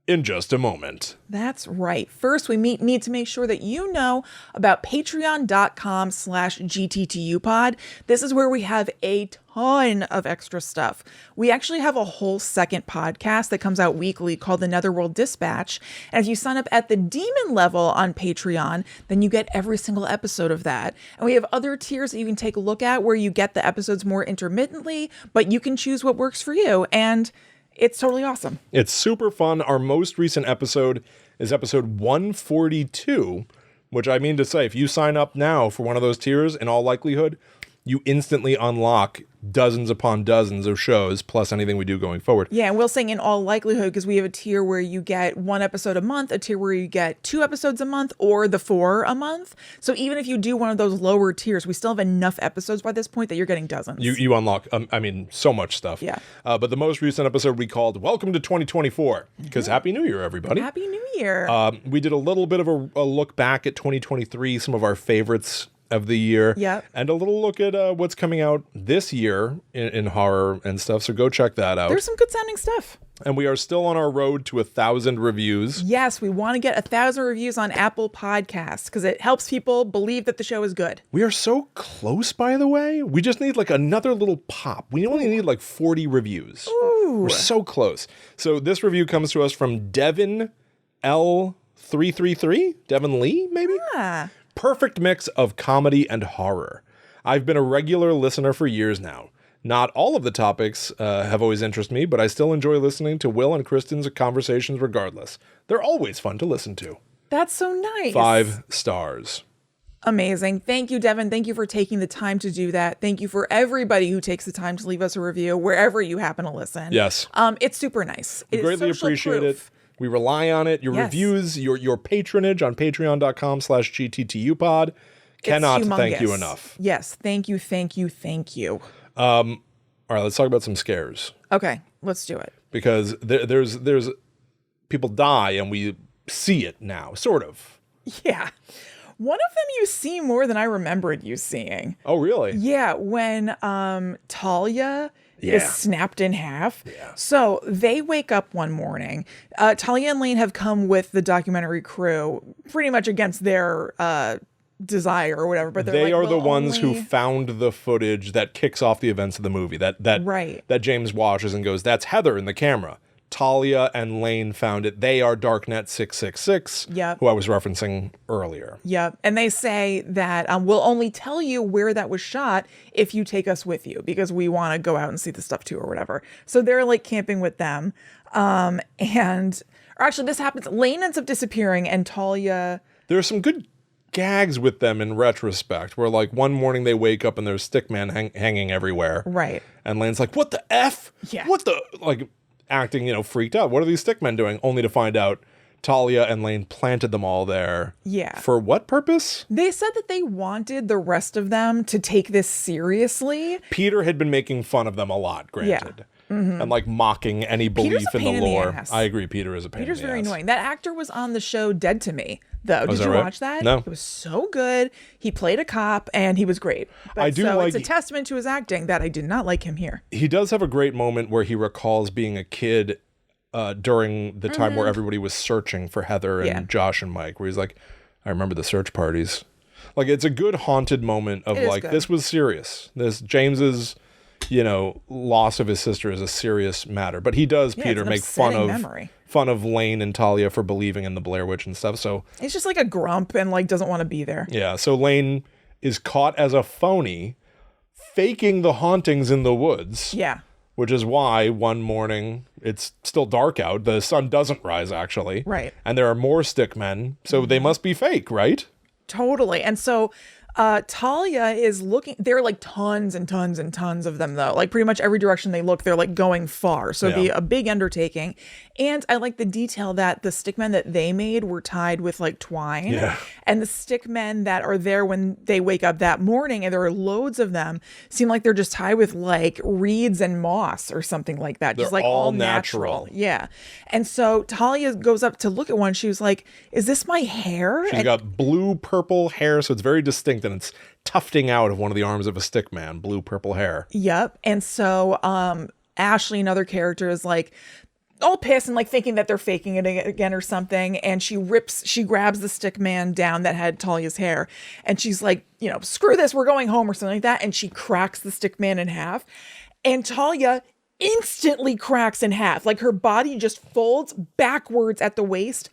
in just a moment. That's right. First, we need to make sure that you know about patreon.com/GTTUpod. This is where we have a ton of extra stuff. We actually have a whole second podcast that comes out weekly called the Netherworld Dispatch. And if you sign up at the demon level on Patreon, then you get every single episode of that. And we have other tiers that you can take a look at where you get the episodes more intermittently, but you can choose what works for you. And it's totally awesome. It's super fun. Our most recent episode is episode 142, which I mean to say, if you sign up now for one of those tiers, in all likelihood, you instantly unlock dozens upon dozens of shows, plus anything we do going forward. Yeah, and we'll sing in all likelihood because we have a tier where you get 1 episode a month, a tier where you get 2 episodes a month, or the 4 a month. So even if you do one of those lower tiers, we still have enough episodes by this point that you're getting dozens. You unlock, so much stuff. Yeah. But the most recent episode we called Welcome to 2024, because Happy New Year, everybody. Happy New Year. We did a little bit of a look back at 2023, some of our favorites of the year. Yep. And a little look at what's coming out this year in horror and stuff. So go check that out. There's some good sounding stuff. And we are still on our road to 1,000 reviews. Yes, we want to get 1,000 reviews on Apple Podcasts because it helps people believe that the show is good. We are so close, by the way. We just need like another little pop. We only need like 40 reviews. Ooh. We're so close. So this review comes to us from Devin L333. Devin Lee, maybe? Ah. Perfect mix of comedy and horror. I've been a regular listener for years now. Not all of the topics have always interested me, but I still enjoy listening to Will and Kristen's conversations regardless. They're always fun to listen to. That's so nice. 5 stars. Amazing. Thank you, Devin. Thank you for taking the time to do that. Thank you for everybody who takes the time to leave us a review wherever you happen to listen. Yes. It's super nice. We greatly appreciate it. We rely on it. Your Yes. reviews, your patronage on patreon.com/GTTUpod. Cannot thank you enough. Yes. Thank you. Thank you. Thank you. All right, let's talk about some scares. Okay. Let's do it. Because there's people die and we see it now, sort of. Yeah. One of them you see more than I remembered you seeing. Oh, really? Yeah. When Talia Yeah. is snapped in half. Yeah. So they wake up one morning. Talia and Lane have come with the documentary crew pretty much against their desire or whatever, but They like, are the "We'll ones who only-" found the footage that kicks off the events of the movie. That Right. that James watches and goes, "That's Heather in the camera." Talia and Lane found it. They are Darknet 666, Yep. who I was referencing earlier. Yep. And they say that we'll only tell you where that was shot if you take us with you because we want to go out and see the stuff too or whatever. So they're like camping with them. Or actually this happens. Lane ends up disappearing and Talia. There's some good gags with them in retrospect, where like one morning they wake up and there's stickman hanging everywhere. Right. And Lane's like, "What the F? Yeah. What the," like acting, freaked out. What are these stickmen doing? Only to find out Talia and Lane planted them all there. Yeah. For what purpose? They said that they wanted the rest of them to take this seriously. Peter had been making fun of them a lot, granted. And like mocking any belief Peter's a in pain the in the lore. ass. I agree, Peter is a pain Peter's in the very ass. annoying. That actor was on the show Dead to Me, though. Did is that you right? watch that? No. It was so good. He played a cop and he was great. But I do so like- it's a testament to his acting that I did not like him here. He does have a great moment where he recalls being a kid during the time where everybody was searching for Heather and Yeah. Josh and Mike, where he's like, "I remember the search parties." Like, it's a good haunted moment of like, this was serious. This James's, loss of his sister is a serious matter. But he does, Peter, make fun of Lane and Talia for believing in the Blair Witch and stuff. So he's just like a grump and like doesn't want to be there. Yeah. So Lane is caught as a phony, faking the hauntings in the woods. Yeah. Which is why one morning, it's still dark out. The sun doesn't rise, actually. Right. And there are more stick men. So they must be fake, right? Totally. And so Talia is looking, there are like tons and tons and tons of them though. Like pretty much every direction they look, they're like going far. So it'd be a big undertaking. And I like the detail that the stickmen that they made were tied with like twine. Yeah. And the stickmen that are there when they wake up that morning, and there are loads of them, seem like they're just tied with like reeds and moss or something like that. They're just like all natural. Yeah. And so Talia goes up to look at one. She was like, is this my hair? She's got blue purple hair, so it's very distinct, and it's tufting out of one of the arms of a stick man, blue purple hair. Yep. And so Ashley, another character, is like all pissed and like thinking that they're faking it again or something. And she grabs the stick man down that had Talia's hair. And she's like, screw this, we're going home or something like that. And she cracks the stick man in half. And Talia instantly cracks in half. Like her body just folds backwards at the waist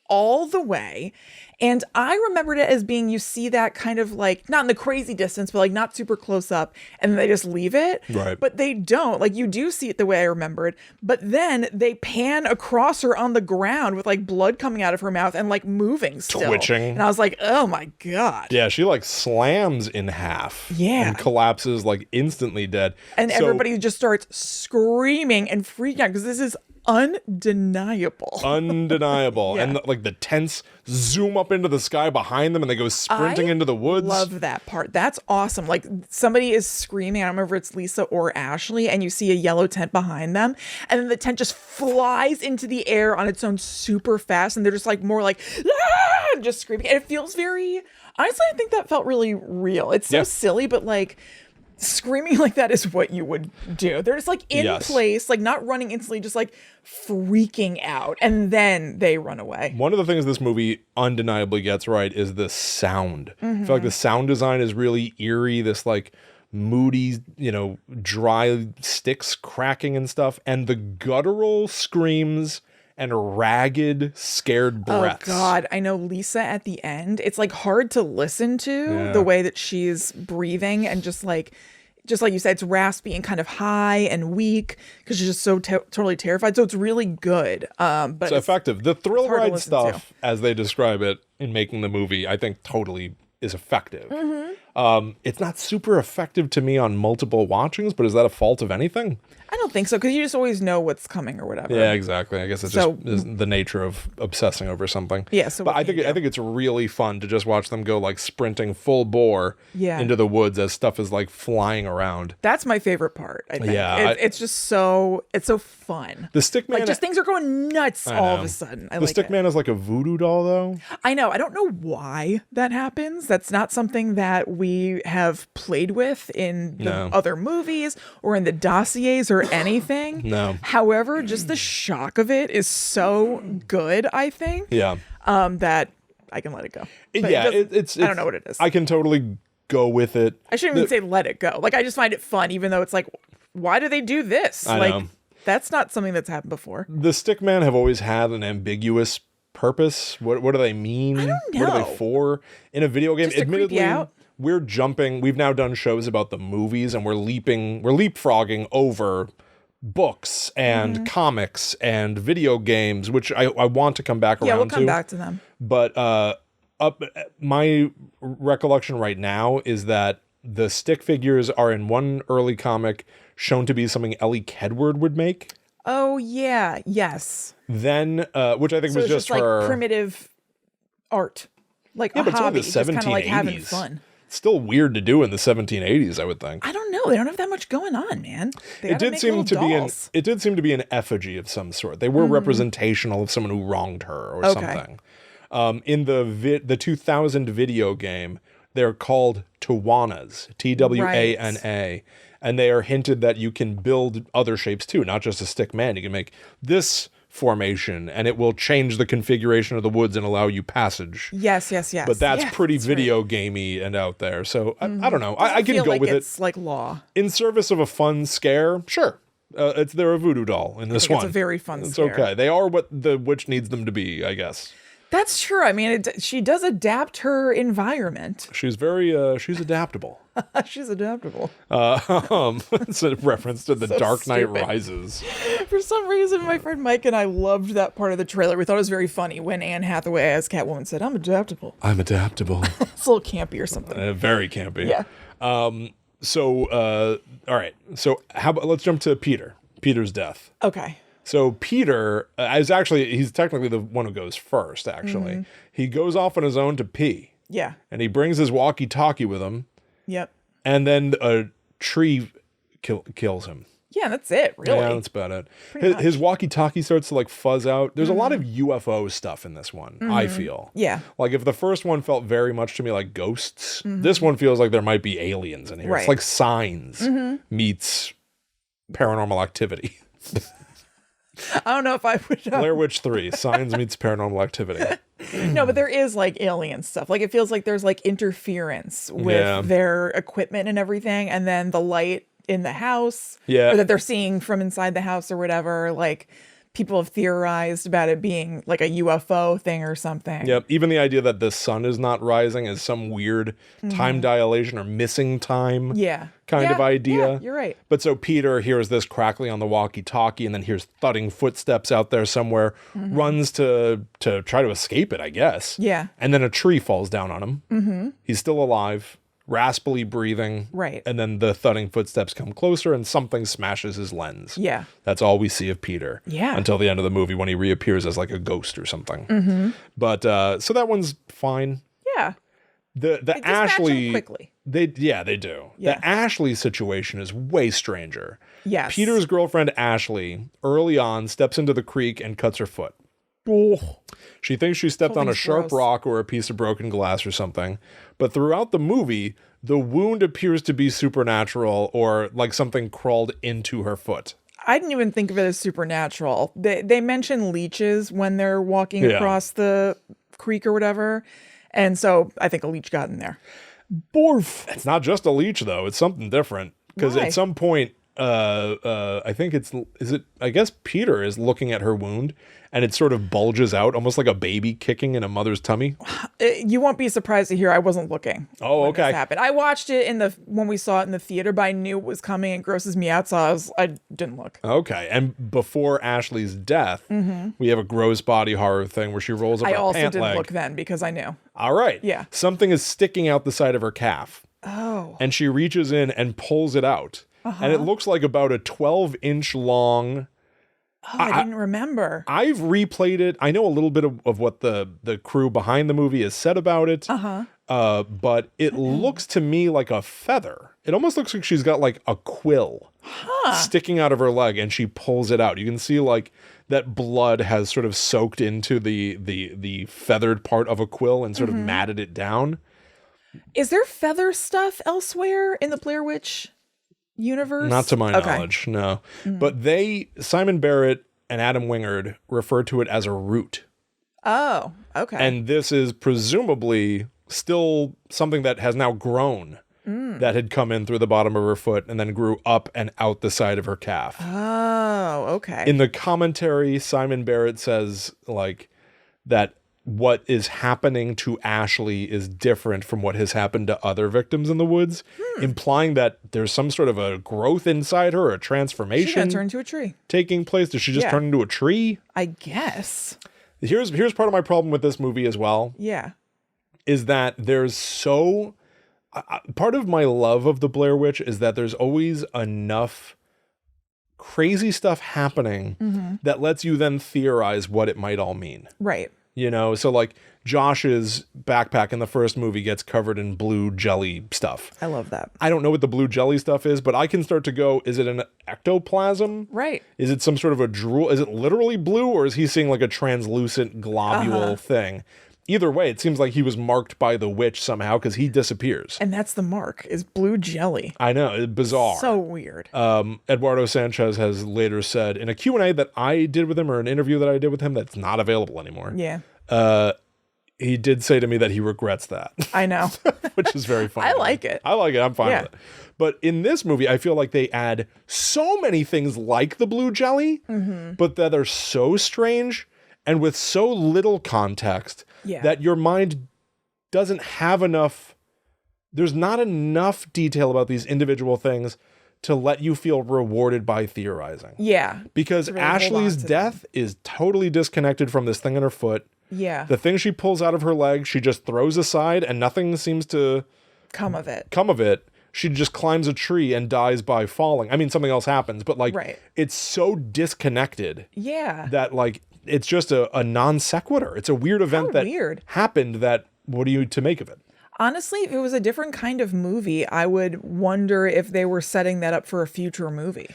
all the way. And I remembered it as being, you see that kind of like, not in the crazy distance, but like not super close up, and then they just leave it. Right. But they don't. Like you do see it the way I remembered. But then they pan across her on the ground with like blood coming out of her mouth and like moving still. Twitching. And I was like, oh my God. Yeah, she like slams in half. Yeah. And collapses like instantly dead. And everybody just starts screaming and freaking out because this is undeniable. Yeah. And like the tents zoom up into the sky behind them and they go sprinting into the woods. Love that part. That's awesome. Like somebody is screaming, I don't remember if it's Lisa or Ashley, and you see a yellow tent behind them, and then the tent just flies into the air on its own super fast, and they're just like more like just screaming. And it feels very, honestly, I think that felt really real. It's so silly, but like screaming like that is what you would do. They're just like in place, like not running instantly, just like freaking out, and then they run away. One of the things this movie undeniably gets right is the sound. I feel like the sound design is really eerie, this like moody, dry sticks cracking and stuff, and the guttural screams and ragged, scared breaths. Oh God, I know Lisa at the end. It's like hard to listen to the way that she's breathing, and just like you said, it's raspy and kind of high and weak because she's just so totally terrified. So it's really good. But it's effective. The thrill ride stuff, as they describe it in making the movie, I think totally is effective. It's not super effective to me on multiple watchings, but is that a fault of anything? I don't think so, because you just always know what's coming or whatever. Yeah, exactly. I guess it's just is the nature of obsessing over something. Yeah. So but I think it's really fun to just watch them go like sprinting full bore into the woods as stuff is like flying around. That's my favorite part. I think. Yeah, it's just so fun. The stickman, like just things are going nuts all of a sudden. The stickman is like a voodoo doll, though. I know. I don't know why that happens. That's not something that we have played with in the other movies or in the dossiers or anything. No. However, just the shock of it is so good, I think. Yeah. That I can let it go. But it's I don't know what it is. I can totally go with it. I shouldn't even say let it go. Like, I just find it fun, even though it's like, why do they do this? I know. That's not something that's happened before. The stickman have always had an ambiguous purpose. What do they mean? I don't know. What are they for? In a video game, Just to creep you out? We're jumping. We've now done shows about the movies, and we're leapfrogging over books and comics and video games, which I want to come back around to. Yeah, we'll come back to them. But my recollection right now is that the stick figures are in one early comic shown to be something Ellie Kedward would make. Oh, yeah. Yes. Then, which I think was just her... like primitive art. Like a hobby. Just kind of like having fun. Still weird to do in the 1780s, I would think. I don't know. They don't have that much going on, man. It did seem to be an effigy of some sort. They were representational of someone who wronged her or something. In the 2000 video game, they're called Tawanas, Twana, and they are hinted that you can build other shapes too, not just a stick man. You can make this formation, and it will change the configuration of the woods and allow you passage. Yes. But that's pretty that's video gamey and out there. So I don't know. I can go with it's like law. in service of a fun scare. Sure. They're a voodoo doll in this one. It's a very fun It's scare. okay. They are what the witch needs them to be, I guess. That's true. I mean, she does adapt her environment. She's she's adaptable. She's adaptable. It's a reference to The So Dark Knight stupid. Rises. For some reason, my friend Mike and I loved that part of the trailer. We thought it was very funny when Anne Hathaway as Catwoman said, "I'm adaptable." I'm adaptable. It's a little campy or something. Very campy. Yeah. All right. So how about let's jump to Peter's death. Okay. So Peter he's technically the one who goes first, actually. Mm-hmm. He goes off on his own to pee. Yeah. And he brings his walkie-talkie with him, Yep. and then a tree kills him. Yeah, that's it, really. Yeah, that's about it. His walkie-talkie starts to like fuzz out. There's a lot of UFO stuff in this one, I feel. Yeah. Like if the first one felt very much to me like ghosts, this one feels like there might be aliens in here. Right. It's like Signs meets Paranormal Activity. I don't know if I would. Blair Witch 3, Signs meets Paranormal Activity. No, but there is like alien stuff. Like it feels like there's like interference with Yeah. their equipment and everything, and then the light in the house, Yeah. or that they're seeing from inside the house or whatever. Like people have theorized about it being like a UFO thing or something. Yep. Even the idea that the sun is not rising is some weird time dilation or missing time Yeah. kind of idea. Yeah, you're right. But so Peter hears this crackling on the walkie-talkie and then hears thudding footsteps out there somewhere, runs to try to escape it, I guess. Yeah. And then a tree falls down on him. Mm-hmm. He's still alive, raspily breathing. Right. And then the thudding footsteps come closer and something smashes his lens. Yeah. That's all we see of Peter. Yeah. Until the end of the movie when he reappears as like a ghost or something. Mm-hmm. But so that one's fine. Yeah. The dispatch Ashley him quickly. They do. Yeah. The Ashley situation is way stranger. Yes. Peter's girlfriend Ashley early on steps into the creek and cuts her foot. Oh. She thinks she stepped on a Something's sharp gross. rock or a piece of broken glass or something. But throughout the movie, the wound appears to be supernatural or like something crawled into her foot. I didn't even think of it as supernatural. They mention leeches when they're walking Yeah. across the creek or whatever. And so I think a leech got in there. Borf. It's not just a leech though. It's something different. Because Why? at some point, I think I guess Peter is looking at her wound and it sort of bulges out almost like a baby kicking in a mother's tummy. You won't be surprised to hear I wasn't looking. Oh, when okay. this happened. I watched it when we saw it in the theater, but I knew it was coming. It grosses me out, so I didn't look. Okay. And before Ashley's death, we have a gross body horror thing where she rolls up I her also pant didn't leg. look then because I knew. All right. Yeah. Something is sticking out the side of her calf. Oh. And she reaches in and pulls it out. And it looks like about a 12-inch long. I didn't remember. I've replayed it. I know a little bit of what the crew behind the movie has said about it. But it looks to me like a feather. It almost looks like she's got like a quill sticking out of her leg and she pulls it out. You can see like that blood has sort of soaked into the feathered part of a quill and sort of matted it down. Is there feather stuff elsewhere in the Blair Witch universe? Not to my knowledge, no. But Simon Barrett and Adam Wingard refer to it as a root. Oh, okay. And this is presumably still something that has now grown, that had come in through the bottom of her foot and then grew up and out the side of her calf. Oh, okay. In the commentary, Simon Barrett says like that what is happening to Ashley is different from what has happened to other victims in the woods, implying that there's some sort of a growth inside her, a She's transformation gonna turn into a tree. taking place. Does she just Yeah. turn into a tree? I guess. Here's part of my problem with this movie as well, Yeah. is that there's part of my love of the Blair Witch is that there's always enough crazy stuff happening that lets you then theorize what it might all mean. Right. You know, so like Josh's backpack in the first movie gets covered in blue jelly stuff. I love that. I don't know what the blue jelly stuff is, but I can start to go, is it an ectoplasm? Right. Is it some sort of a drool? Is it literally blue or is he seeing like a translucent globule thing? either way, it seems like he was marked by the witch somehow because he disappears. And that's the mark, is blue jelly. I know, it's bizarre. So weird. Eduardo Sanchez has later said in a Q&A that I did with him, or an interview that I did with him that's not available anymore. Yeah. He did say to me that he regrets that. I know. Which is very funny. I like it. I like it. I'm fine with it. But in this movie, I feel like they add so many things like the blue jelly, but that are so strange and with so little context that your mind doesn't have enough. There's not enough detail about these individual things to let you feel rewarded by theorizing. Yeah. Because really Ashley's death is totally disconnected from this thing in her foot. Yeah. The thing she pulls out of her leg, she just throws aside and nothing seems to come of it. She just climbs a tree and dies by falling. I mean, something else happens, but like, it's so disconnected. Yeah. That like, it's just a non sequitur. It's a weird event happened that, what are you to make of it? Honestly, if it was a different kind of movie, I would wonder if they were setting that up for a future movie.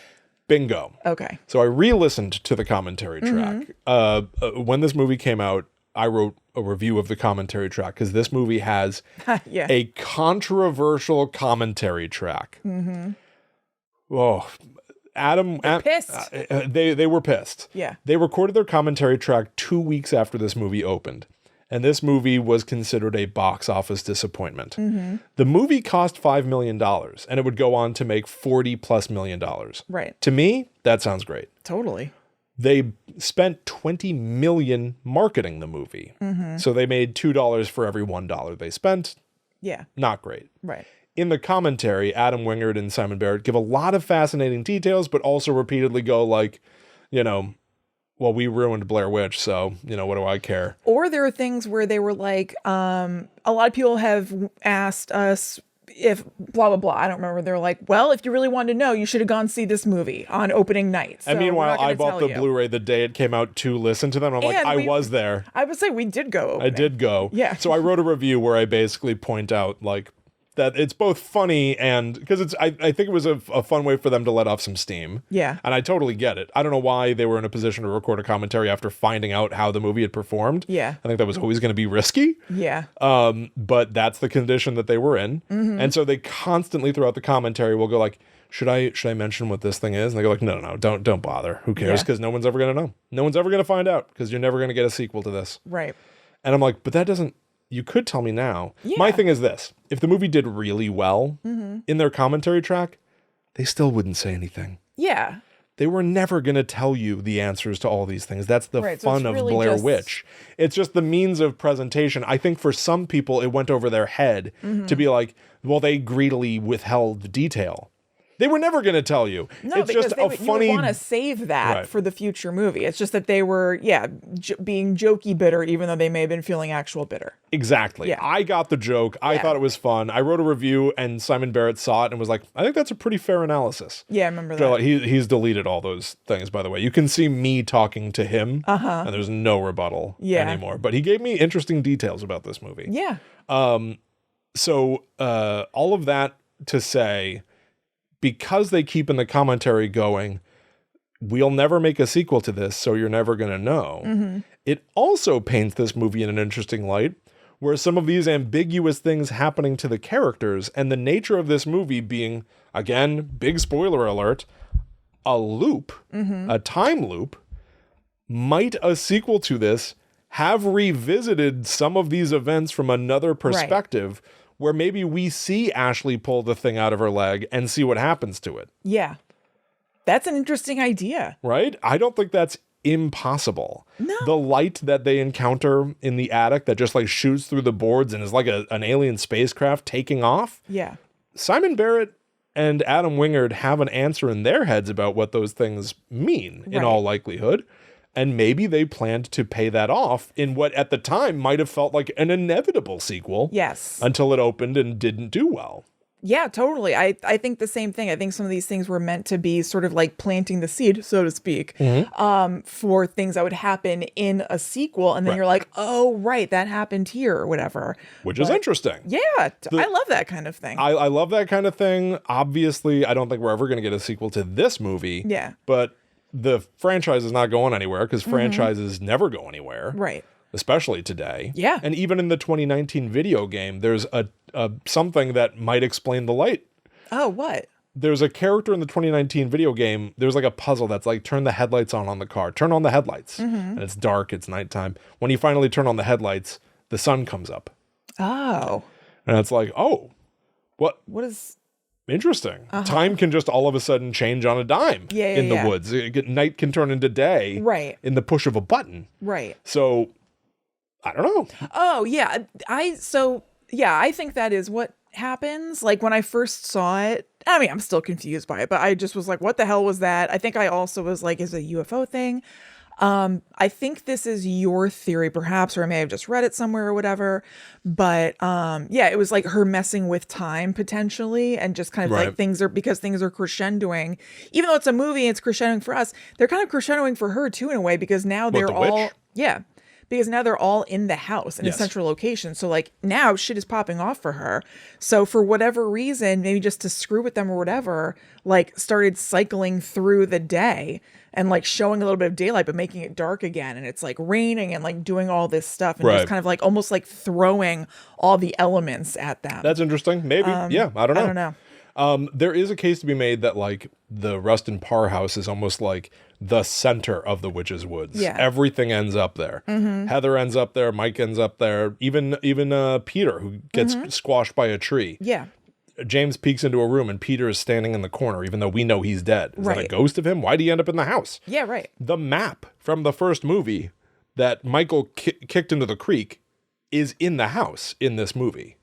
Bingo. Okay. So I re-listened to the commentary track. When this movie came out, I wrote a review of the commentary track because this movie has a controversial commentary track. Oh, pissed. They were pissed. Yeah. They recorded their commentary track 2 weeks after this movie opened. And this movie was considered a box office disappointment. The movie cost $5 million, and it would go on to make $40+ million. Right. To me, that sounds great. Totally. They spent $20 million marketing the movie. So they made $2 for every $1 they spent. Yeah. Not great. Right. In the commentary, Adam Wingard and Simon Barrett give a lot of fascinating details, but also repeatedly go like, well, we ruined Blair Witch, so, what do I care? Or there are things where they were like, a lot of people have asked us if blah, blah, blah. I don't remember. They're like, well, if you really wanted to know, you should have gone see this movie on opening night. So and meanwhile, I bought the Blu-ray the day it came out to listen to them. I'm like, I was there. I would say we did go opening. I did go. Yeah. So I wrote a review where I basically point out, like, that it's both funny and because I think it was a fun way for them to let off some steam. Yeah. And I totally get it. I don't know why they were in a position to record a commentary after finding out how the movie had performed. Yeah. I think that was always going to be risky. Yeah. But that's the condition that they were in. And so they constantly throughout the commentary will go like, should I mention what this thing is? And they go like, no, don't bother. Who cares? Because no one's ever going to know. No one's ever going to find out because you're never going to get a sequel to this. Right. And I'm like, but that doesn't, you could tell me now. Yeah. My thing is this. If the movie did really well in their commentary track, they still wouldn't say anything. Yeah. They were never going to tell you the answers to all these things. That's the fun of Blair Witch. It's just the means of presentation. I think for some people, it went over their head to be like, well, they greedily withheld the detail. They were never going to tell you. No, it's because just a funny. You want to save that for the future movie. It's just that they were, being jokey bitter, even though they may have been feeling actual bitter. Exactly. Yeah. I got the joke. I thought it was fun. I wrote a review, and Simon Barrett saw it and was like, "I think that's a pretty fair analysis." Yeah, I remember that. So, like, he's deleted all those things, by the way. You can see me talking to him, and there's no rebuttal anymore. But he gave me interesting details about this movie. Yeah. So all of that to say, because they keep in the commentary going, we'll never make a sequel to this, so you're never going to know. It also paints this movie in an interesting light, where some of these ambiguous things happening to the characters and the nature of this movie being, again, big spoiler alert, a loop, a time loop, might a sequel to this have revisited some of these events from another perspective, where maybe we see Ashley pull the thing out of her leg and see what happens to it. Yeah. That's an interesting idea. Right? I don't think that's impossible. No. The light that they encounter in the attic that just like shoots through the boards and is like an alien spacecraft taking off. Yeah. Simon Barrett and Adam Wingard have an answer in their heads about what those things mean in all likelihood. And maybe they planned to pay that off in what at the time might have felt like an inevitable sequel. Yes. Until it opened and didn't do well. Yeah, totally. I think the same thing. I think some of these things were meant to be sort of like planting the seed, so to speak, for things that would happen in a sequel. And then you're like, oh, right, that happened here or whatever. Which is interesting. Yeah, I love that kind of thing. I love that kind of thing. Obviously, I don't think we're ever going to get a sequel to this movie. Yeah. But the franchise is not going anywhere because franchises never go anywhere. Right. especially today. Yeah. And even in the 2019 video game, there's a something that might explain the light. Oh, what? There's a character in the 2019 video game. There's like a puzzle that's like, turn the headlights on the car. Turn on the headlights. And it's dark. It's nighttime. When you finally turn on the headlights, the sun comes up. Oh. And it's like, oh, what? What is... Interesting. Time can just all of a sudden change on a dime in the woods. Night can turn into day in the push of a button. Right. So, I don't know. Oh, yeah. I think that is what happens. Like when I first saw it, I mean, I'm still confused by it, but I just was like, what the hell was that? I think I also was like, is it a UFO thing? I think this is your theory perhaps, or I may have just read it somewhere or whatever, but yeah, it was like her messing with time potentially, and just kind of like things are crescendoing, even though it's a movie, it's crescendoing for us. They're kind of crescendoing for her too in a way, because now they're all, because now they're all in the house in a central location. So like now shit is popping off for her. So for whatever reason, maybe just to screw with them or whatever, like started cycling through the day and like showing a little bit of daylight, but making it dark again. And it's like raining and like doing all this stuff and just kind of like almost like throwing all the elements at them. That's interesting. Maybe. Yeah. I don't know. I don't know. There is a case to be made that like the Rustin Parr house is almost like the center of the witch's woods. Yeah. Everything ends up there. Heather ends up there. Mike ends up there. Even Peter, who gets squashed by a tree. Yeah. James peeks into a room and Peter is standing in the corner, even though we know he's dead. Is that a ghost of him? Why did he end up in the house? Yeah, right. The map from the first movie that Michael kicked into the creek is in the house in this movie.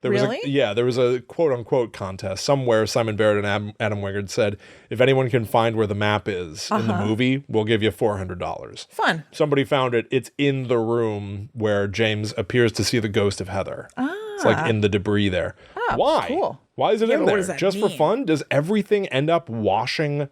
There was a quote-unquote contest somewhere. Simon Barrett and Adam Wingard said, if anyone can find where the map is in the movie, we'll give you $400. Fun. Somebody found it. It's in the room where James appears to see the ghost of Heather. It's like in the debris there. Why? Cool. Why is it in there? What does that Just mean? for fun? Does everything end up washing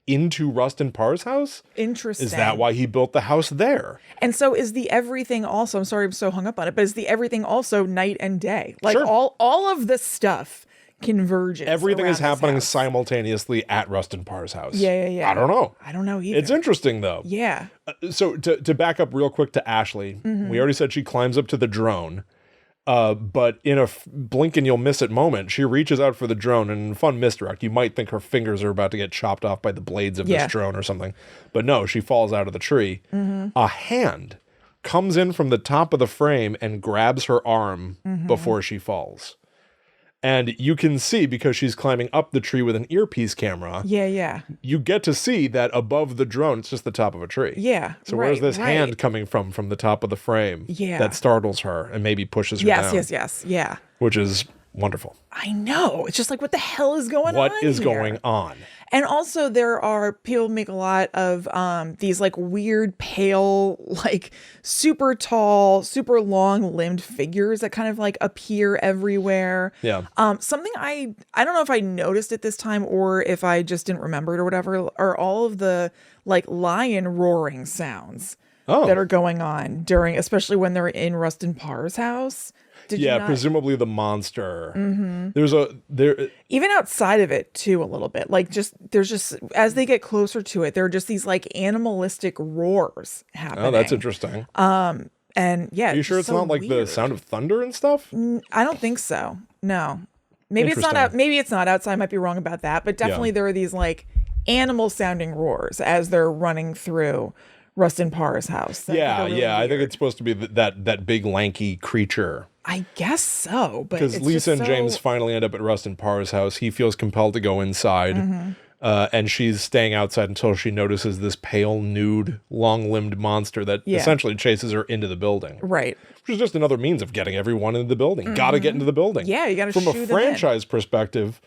into Rustin Parr's house? Interesting. Is that why he built the house there? And so is the everything also, I'm sorry I'm so hung up on it, but is the everything also night and day? Like all of the stuff converges. Everything is happening simultaneously at Rustin Parr's house. Yeah. I don't know. I don't know either. It's interesting though. Yeah. So to back up real quick to Ashley, we already said she climbs up to the drone. But in a blink and you'll miss it moment, she reaches out for the drone, and in fun misdirect, you might think her fingers are about to get chopped off by the blades of this drone or something. But no, she falls out of the tree. A hand comes in from the top of the frame and grabs her arm before she falls. And you can see, because she's climbing up the tree with an earpiece camera. Yeah. You get to see that above the drone, it's just the top of a tree. Yeah. So where's this hand coming from the top of the frame? Yeah. That startles her and maybe pushes her down. Yes. Yeah. Which is wonderful. I know. It's just like, what the hell is going on? What is going on? And also people make a lot of these like weird pale, like super tall, super long limbed figures that kind of like appear everywhere. Yeah. Something I don't know if I noticed it this time or if I just didn't remember it or whatever, are all of the like lion roaring sounds that are going on during, especially when they're in Rustin Parr's house. Presumably the monster. Even outside of it too, a little bit. Like there's just as they get closer to it, there are just these like animalistic roars happening. Oh, that's interesting. And yeah, are you sure it's not like the sound of thunder and stuff? I don't think so. No, maybe it's not out. Maybe it's not outside. I might be wrong about that. But definitely there are these like animal sounding roars as they're running through Rustin Parr's house. I think it's supposed to be that big lanky creature. I guess so, but because Lisa and James finally end up at Rustin Parr's house. He feels compelled to go inside, and she's staying outside until she notices this pale, nude, long-limbed monster that essentially chases her into the building. Right. Which is just another means of getting everyone into the building. Gotta get into the building. Yeah, you gotta From shoo a them in. franchise perspective,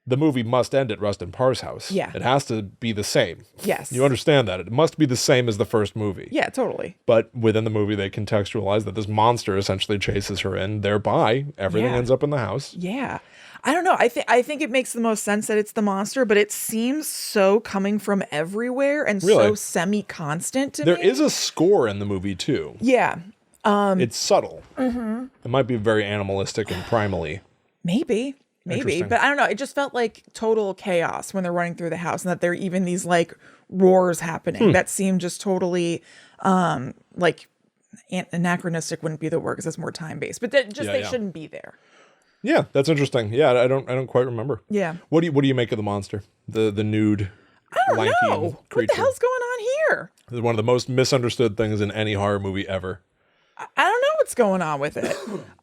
the movie must end at Rustin Parr's house. Yeah. It has to be the same. Yes. You understand that. It must be the same as the first movie. Yeah, totally. But within the movie, they contextualize that this monster essentially chases her in. Thereby, everything ends up in the house. Yeah. I don't know. I think it makes the most sense that it's the monster, but it seems so coming from everywhere and so semi-constant to me. There is a score in the movie, too. Yeah. It's subtle. It might be very animalistic and primally. Maybe, but I don't know. It just felt like total chaos when they're running through the house, and that there are even these like roars happening that seem just totally like anachronistic wouldn't be the word because it's more time-based, but they shouldn't be there. Yeah, that's interesting. Yeah, I don't quite remember. Yeah. What do you make of the monster? The nude, I don't lanky know. creature. What the hell's going on here? It's one of the most misunderstood things in any horror movie ever. I don't know what's going on with it.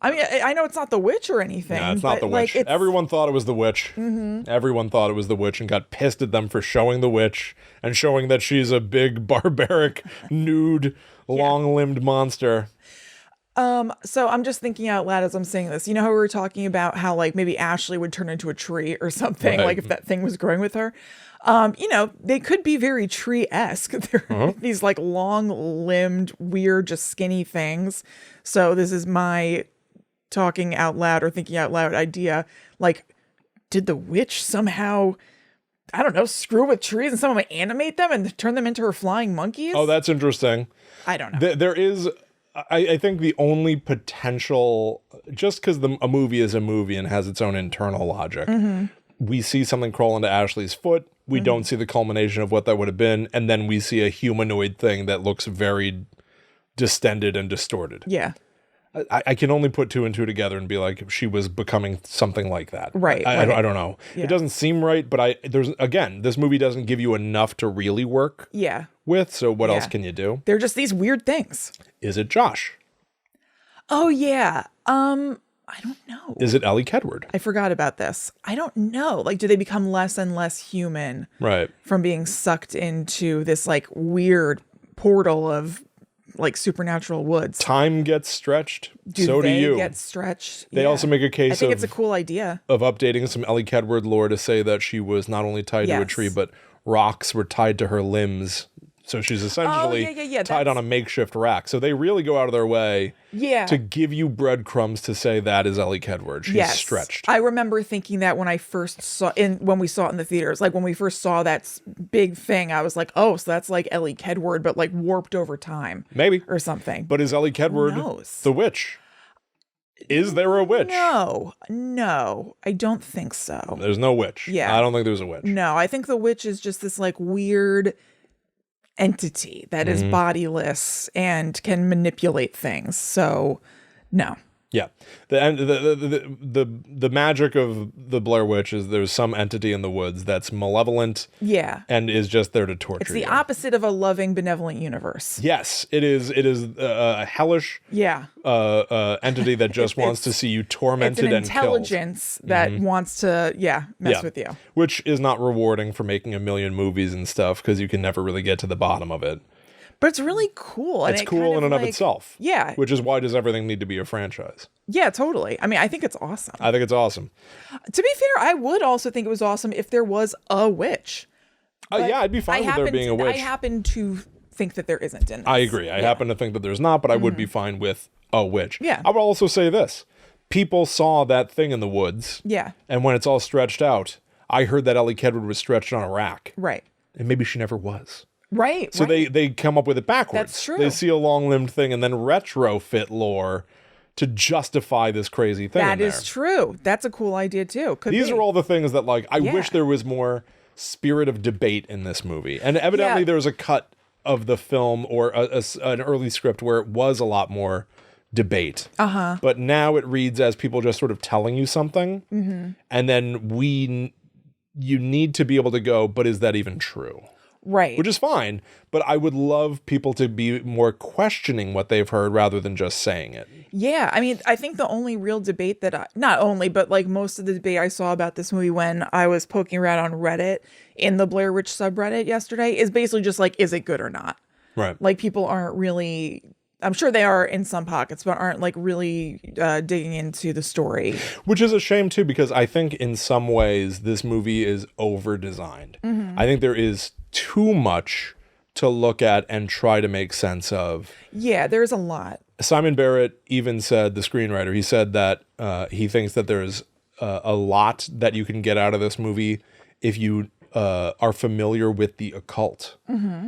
I mean, I know it's not the witch or anything. No, it's not the witch. Everyone thought it was the witch. Everyone thought it was the witch and got pissed at them for showing the witch and showing that she's a big, barbaric, nude, long-limbed monster. So I'm just thinking out loud as I'm saying this. You know how we were talking about how like maybe Ashley would turn into a tree or something, like if that thing was growing with her. You know, they could be very tree-esque. They're these like long-limbed, weird, just skinny things. So this is my talking out loud or thinking out loud idea. Like, did the witch somehow, I don't know, screw with trees and someone animate them and turn them into her flying monkeys? Oh, that's interesting. I don't know. There is... I think the only potential, just because a movie is a movie and has its own internal logic, we see something crawl into Ashley's foot, we don't see the culmination of what that would have been, and then we see a humanoid thing that looks very distended and distorted. Yeah. I can only put two and two together and be like, she was becoming something like that. Right. I don't know. Yeah. It doesn't seem right, but this movie doesn't give you enough to really work with, so what else can you do? They're just these weird things. Is it Josh? Oh, yeah. I don't know. Is it Ellie Kedward? I forgot about this. I don't know. Like, do they become less and less human from being sucked into this like weird portal of like supernatural woods? Time gets stretched. Do they you get stretched? They also make a case I think it's a cool idea of updating some Ellie Kedward lore to say that she was not only tied to a tree, but rocks were tied to her limbs. So she's essentially tied on a makeshift rack. So they really go out of their way to give you breadcrumbs to say that is Ellie Kedward. She's stretched. I remember thinking that when I first when we saw it in the theaters, like when we first saw that big thing, I was like, oh, so that's like Ellie Kedward, but like warped over time. Maybe. Or something. But is Ellie Kedward the witch? Is there a witch? No, I don't think so. There's no witch. Yeah. I don't think there's a witch. No, I think the witch is just this like weird entity that is bodiless and can manipulate things. So, no. Yeah. The magic of the Blair Witch is there's some entity in the woods that's malevolent and is just there to torture you. It's the opposite of a loving, benevolent universe. Yes, it is a hellish entity that just wants to see you tormented and killed. It's an intelligence that wants to mess with you. Which is not rewarding for making a million movies and stuff because you can never really get to the bottom of it. But it's really cool. It's cool in and of itself. Yeah. Which is why does everything need to be a franchise? Yeah, totally. I mean, I think it's awesome. I think it's awesome. To be fair, I would also think it was awesome if there was a witch. Yeah, I'd be fine with there being a witch. I happen to think that there isn't in this. I agree. I happen to think that there's not, but I would be fine with a witch. Yeah. I would also say this. People saw that thing in the woods. Yeah. And when it's all stretched out, I heard that Ellie Kedward was stretched on a rack. Right. And maybe she never was. Right. So they come up with it backwards. That's true. They see a long-limbed thing and then retrofit lore to justify this crazy thing. That is true. That's a cool idea too. These are all the things that like I wish there was more spirit of debate in this movie. And evidently there was a cut of the film or an early script where it was a lot more debate. But now it reads as people just sort of telling you something. And then you need to be able to go, but is that even true? Right. Which is fine, but I would love people to be more questioning what they've heard rather than just saying it. Yeah, I mean, I think the only real debate not only, but like most of the debate I saw about this movie when I was poking around on Reddit in the Blair Witch subreddit yesterday is basically just like, is it good or not? Right. Like people aren't really, I'm sure they are in some pockets, but aren't like really digging into the story. Which is a shame too, because I think in some ways this movie is over-designed. I think there is too much to look at and try to make sense of. Yeah, there's a lot. Simon Barrett even said, the screenwriter, he said that he thinks that there's a lot that you can get out of this movie if you are familiar with the occult.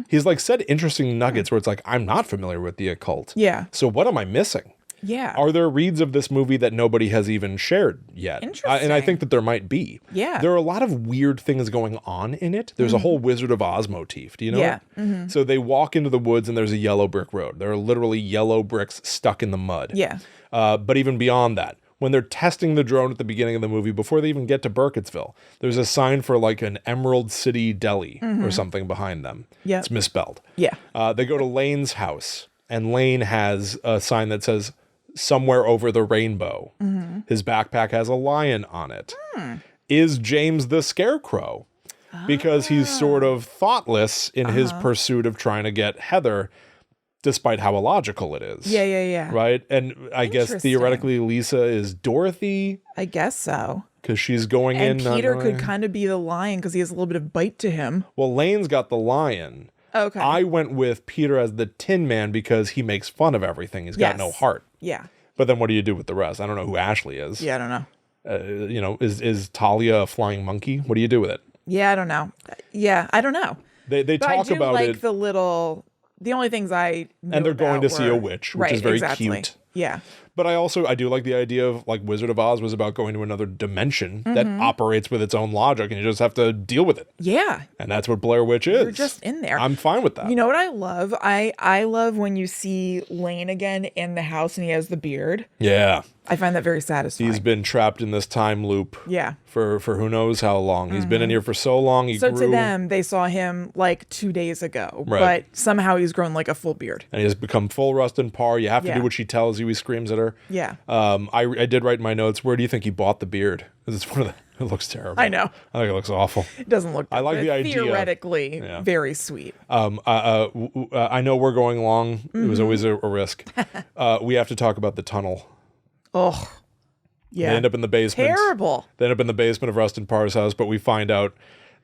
He's like said interesting nuggets where it's like, I'm not familiar with the occult. Yeah. So what am I missing? Yeah. Are there reads of this movie that nobody has even shared yet? Interesting. And I think that there might be. Yeah. There are a lot of weird things going on in it. There's a whole Wizard of Oz motif. Do you know Yeah. it? So they walk into the woods and there's a yellow brick road. There are literally yellow bricks stuck in the mud. Yeah. But even beyond that, when they're testing the drone at the beginning of the movie, before they even get to Burkittsville, there's a sign for like an Emerald City Deli or something behind them. Yeah. It's misspelled. Yeah. They go to Lane's house, and Lane has a sign that says, "Somewhere over the rainbow." His backpack has a lion on it. Is James the Scarecrow? Because he's sort of thoughtless in his pursuit of trying to get Heather, despite how illogical it is. Yeah. Right? And I guess theoretically Lisa is Dorothy, I guess so. because she's going And in. Peter could kind of be the lion because he has a little bit of bite to him. Well, Lane's got the lion. Okay. I went with Peter as the Tin Man because he makes fun of everything. He's got no heart. Yeah. But then what do you do with the rest? I don't know who Ashley is. Yeah, I don't know. Is Talia a flying monkey? What do you do with it? Yeah, I don't know. Yeah, I don't know. They But talk I do about like it, the only things I knew and they're going about to see a were- witch, which is very cute. Yeah. But I do like the idea of like Wizard of Oz was about going to another dimension that operates with its own logic, and you just have to deal with it. Yeah. And that's what Blair Witch is. You're just in there. I'm fine with that. You know what I love? I love when you see Lane again in the house and he has the beard. Yeah. I find that very satisfying. He's been trapped in this time loop. Yeah. For who knows how long. He's been in here for so long. He So grew, to them, they saw him like 2 days ago, Right. but somehow he's grown like a full beard. and he has become full Rustin Parr. You have to Yeah. do what she tells you. He screams at her. Yeah. I did write in my notes, where do you think he bought the beard? 'Cause it's one of the, it looks terrible. I know. I think it looks awful. It doesn't look good, I like but the idea. theoretically very sweet. I know we're going long. It was always a risk. We have to talk about the tunnel. Oh. Yeah. They end up in the basement. Terrible. They end up in the basement of Rustin Parr's house, but we find out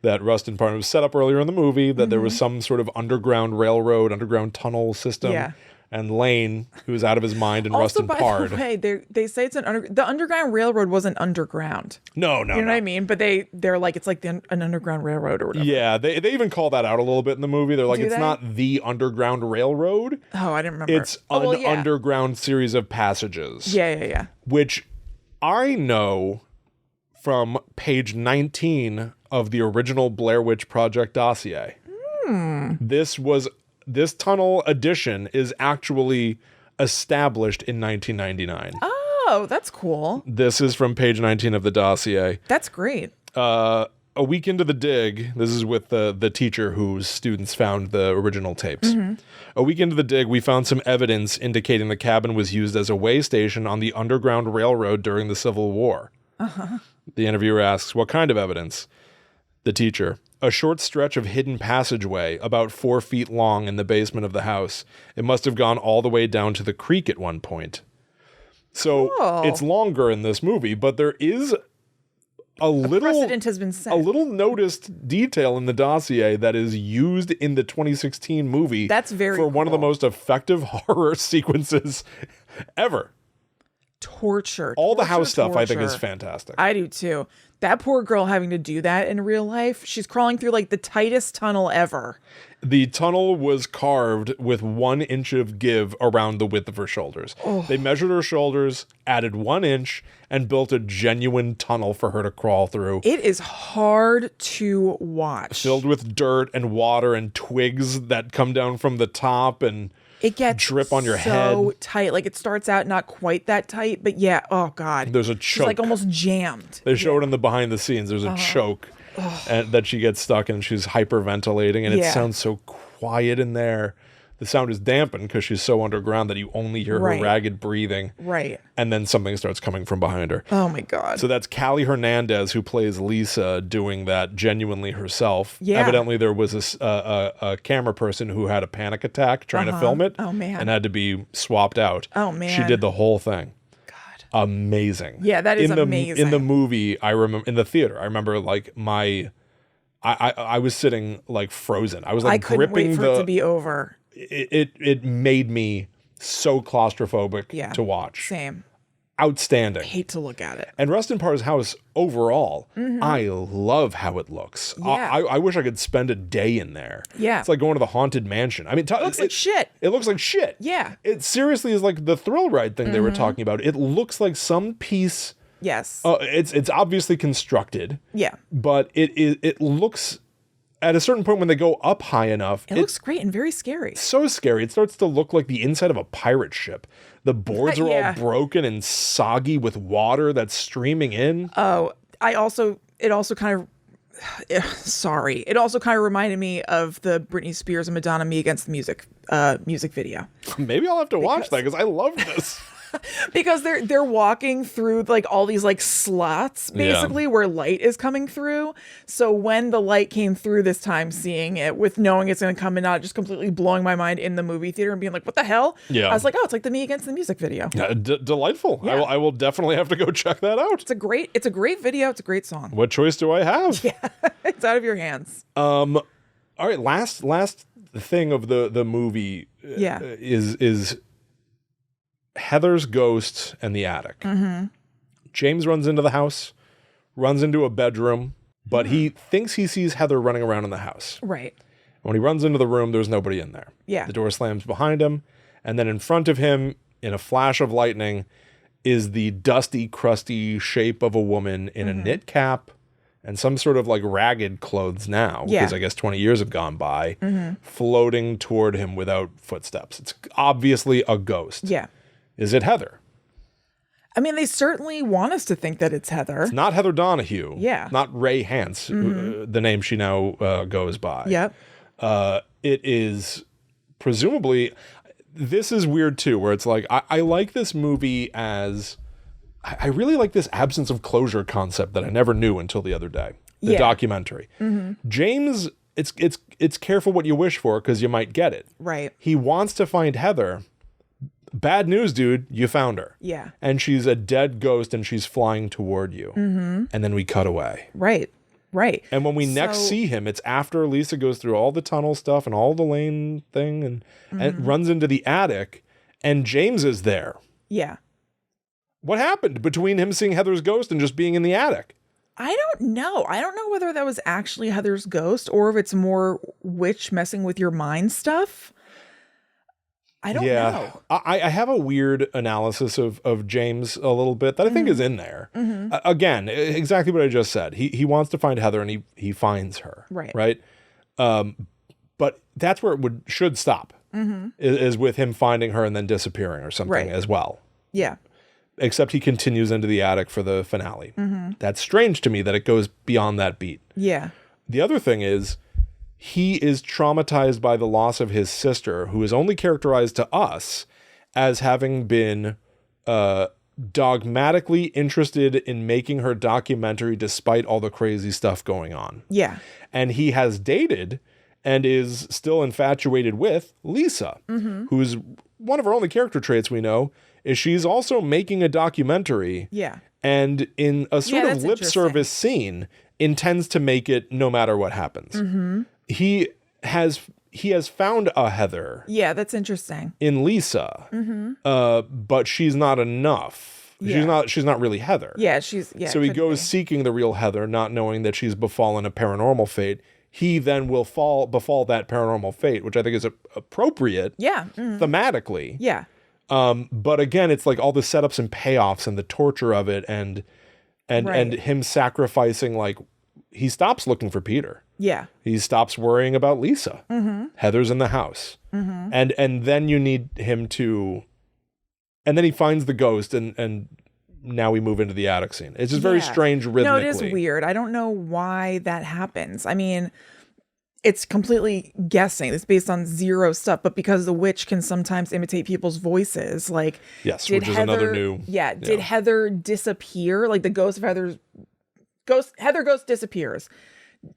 that Rustin Parr was set up earlier in the movie, that there was some sort of underground railroad, underground tunnel system. Yeah. And Lane, who's out of his mind, and Also, Rustin by Parr. the way, they say it's the Underground Railroad wasn't underground. No. You know what I mean? But they're like, it's like an Underground Railroad or whatever. Yeah, they even call that out a little bit in the movie. They're like, Do it's they? not the Underground Railroad. Oh, I didn't remember. It's an well, yeah. underground series of passages. Yeah. Which I know from page 19 of the original Blair Witch Project dossier. This tunnel edition is actually established in 1999. Oh, that's cool. This is from page 19 of the dossier. That's great. A week into the dig, this is with the teacher whose students found the original tapes. A week into the dig, we found some evidence indicating the cabin was used as a way station on the Underground Railroad during the Civil War. The interviewer asks, what kind of evidence? The teacher, a short stretch of hidden passageway about 4 feet long in the basement of the house. It must have gone all the way down to the creek at one point. So it's longer in this movie, but there is a Precedent has been set. a little noticed detail in the dossier that is used in the 2016 movie. That's very for one of the cool. most effective horror sequences ever. Torture. All the house torture, stuff I think is torture. fantastic. I do too. That poor girl having to do that in real life. She's crawling through like the tightest tunnel ever. The tunnel was carved with 1 inch of give around the width of her shoulders. They measured her shoulders, added 1 inch, and built a genuine tunnel for her to crawl through. It is hard to watch. Filled with dirt and water and twigs that come down from the top and It gets drip on your so head. tight. Like it starts out not quite that tight, but yeah. Oh God. There's a It's choke. like almost jammed. They show it in the behind the scenes. There's a choke and that she gets stuck in. She's hyperventilating, and it Yeah. sounds so quiet in there. The sound is dampened because she's so underground that you only hear Right. her ragged breathing. Right. And then something starts coming from behind her. Oh my God. So that's Callie Hernandez, who plays Lisa, doing that genuinely herself. Yeah. Evidently, there was a camera person who had a panic attack trying to film it. Oh, man. And had to be swapped out. Oh, man. She did the whole thing. God. Amazing. Yeah, that is in the, amazing. In the movie, I remember in the theater, I remember like I was sitting like frozen. I was like I couldn't gripping wait for it to be over. It made me so claustrophobic Yeah. to watch. Same. outstanding. I hate to look at it. And Rustin Parr's house overall, I love how it looks. Yeah. I wish I could spend a day in there. Yeah. It's like going to the Haunted Mansion. I mean, It looks like shit. It looks like shit. Yeah. It seriously is like the thrill ride thing they were talking about. It looks like some piece. Yes. It's obviously constructed. Yeah. But it looks, at a certain point when they go up high enough, It looks great and very scary. so scary. It starts to look like the inside of a pirate ship. The boards are all broken and soggy with water that's streaming in. Oh, it also kind of, sorry. It also kind of reminded me of the Britney Spears and Madonna Me Against the music video. Maybe I'll have to watch that because I love this. Because they're walking through like all these like slots basically where light is coming through. So when the light came through this time, seeing it with knowing it's going to come and not just completely blowing my mind in the movie theater and being like, what the hell? Yeah. I was like, oh, it's like the Me Against the Music video. Yeah, delightful. Yeah. I will definitely have to go check that out. It's a great video. It's a great song. What choice do I have? Yeah, it's out of your hands. All right, last thing of the movie is Heather's ghost and the attic. James runs into the house, runs into a bedroom, but he thinks he sees Heather running around in the house. Right. When he runs into the room, there's nobody in there. Yeah. The door slams behind him, and then in front of him, in a flash of lightning, is the dusty, crusty shape of a woman in a knit cap and some sort of like ragged clothes now, because I guess 20 years have gone by, floating toward him without footsteps. It's obviously a ghost. Yeah. Is it Heather? I mean, they certainly want us to think that it's Heather. It's not Heather Donahue. Yeah. Not Ray Hance, the name she now goes by. Yep. It is presumably, this is weird too, where it's like, I like this movie as, I really like this absence of closure concept that I never knew until the other day. The documentary. James, it's careful what you wish for because you might get it. Right. He wants to find Heather. Bad news, dude, you found her. Yeah. And she's a dead ghost and she's flying toward you. And then we cut away. Right. Right. And when we next see him, it's after Lisa goes through all the tunnel stuff and all the lane thing and runs into the attic, and James is there. Yeah. What happened between him seeing Heather's ghost and just being in the attic? I don't know. I don't know whether that was actually Heather's ghost or if it's more witch messing with your mind stuff. I don't know. I have a weird analysis of James a little bit that I think is in there. Again, exactly what I just said. He wants to find Heather and he finds her. Right. But that's where it should stop. Is with him finding her and then disappearing or something as well. Yeah. Except he continues into the attic for the finale. That's strange to me that it goes beyond that beat. Yeah. The other thing is, he is traumatized by the loss of his sister, who is only characterized to us as having been dogmatically interested in making her documentary despite all the crazy stuff going on. Yeah. And he has dated and is still infatuated with Lisa, who's one of her only character traits we know is she's also making a documentary. Yeah. And in a sort of lip service scene, intends to make it no matter what happens. He has found a Heather. Yeah, that's interesting. In Lisa, but she's not enough. Yeah. She's not really Heather. Yeah, so he goes seeking the real Heather, not knowing that she's befallen a paranormal fate. He then will befall that paranormal fate, which I think is appropriate. Yeah. Thematically. Yeah. But again, it's like all the setups and payoffs and the torture of it and him sacrificing, like, he stops looking for Peter. Yeah. He stops worrying about Lisa. Heather's in the house. And then you need him to, and then he finds the ghost and now we move into the attic scene. It's just very strange rhythmically. No, it is weird. I don't know why that happens. I mean, it's completely guessing. It's based on zero stuff, but because the witch can sometimes imitate people's voices, like, yes, which is another new. Yeah. Did Heather disappear? Like the ghost of Heather ghost disappears.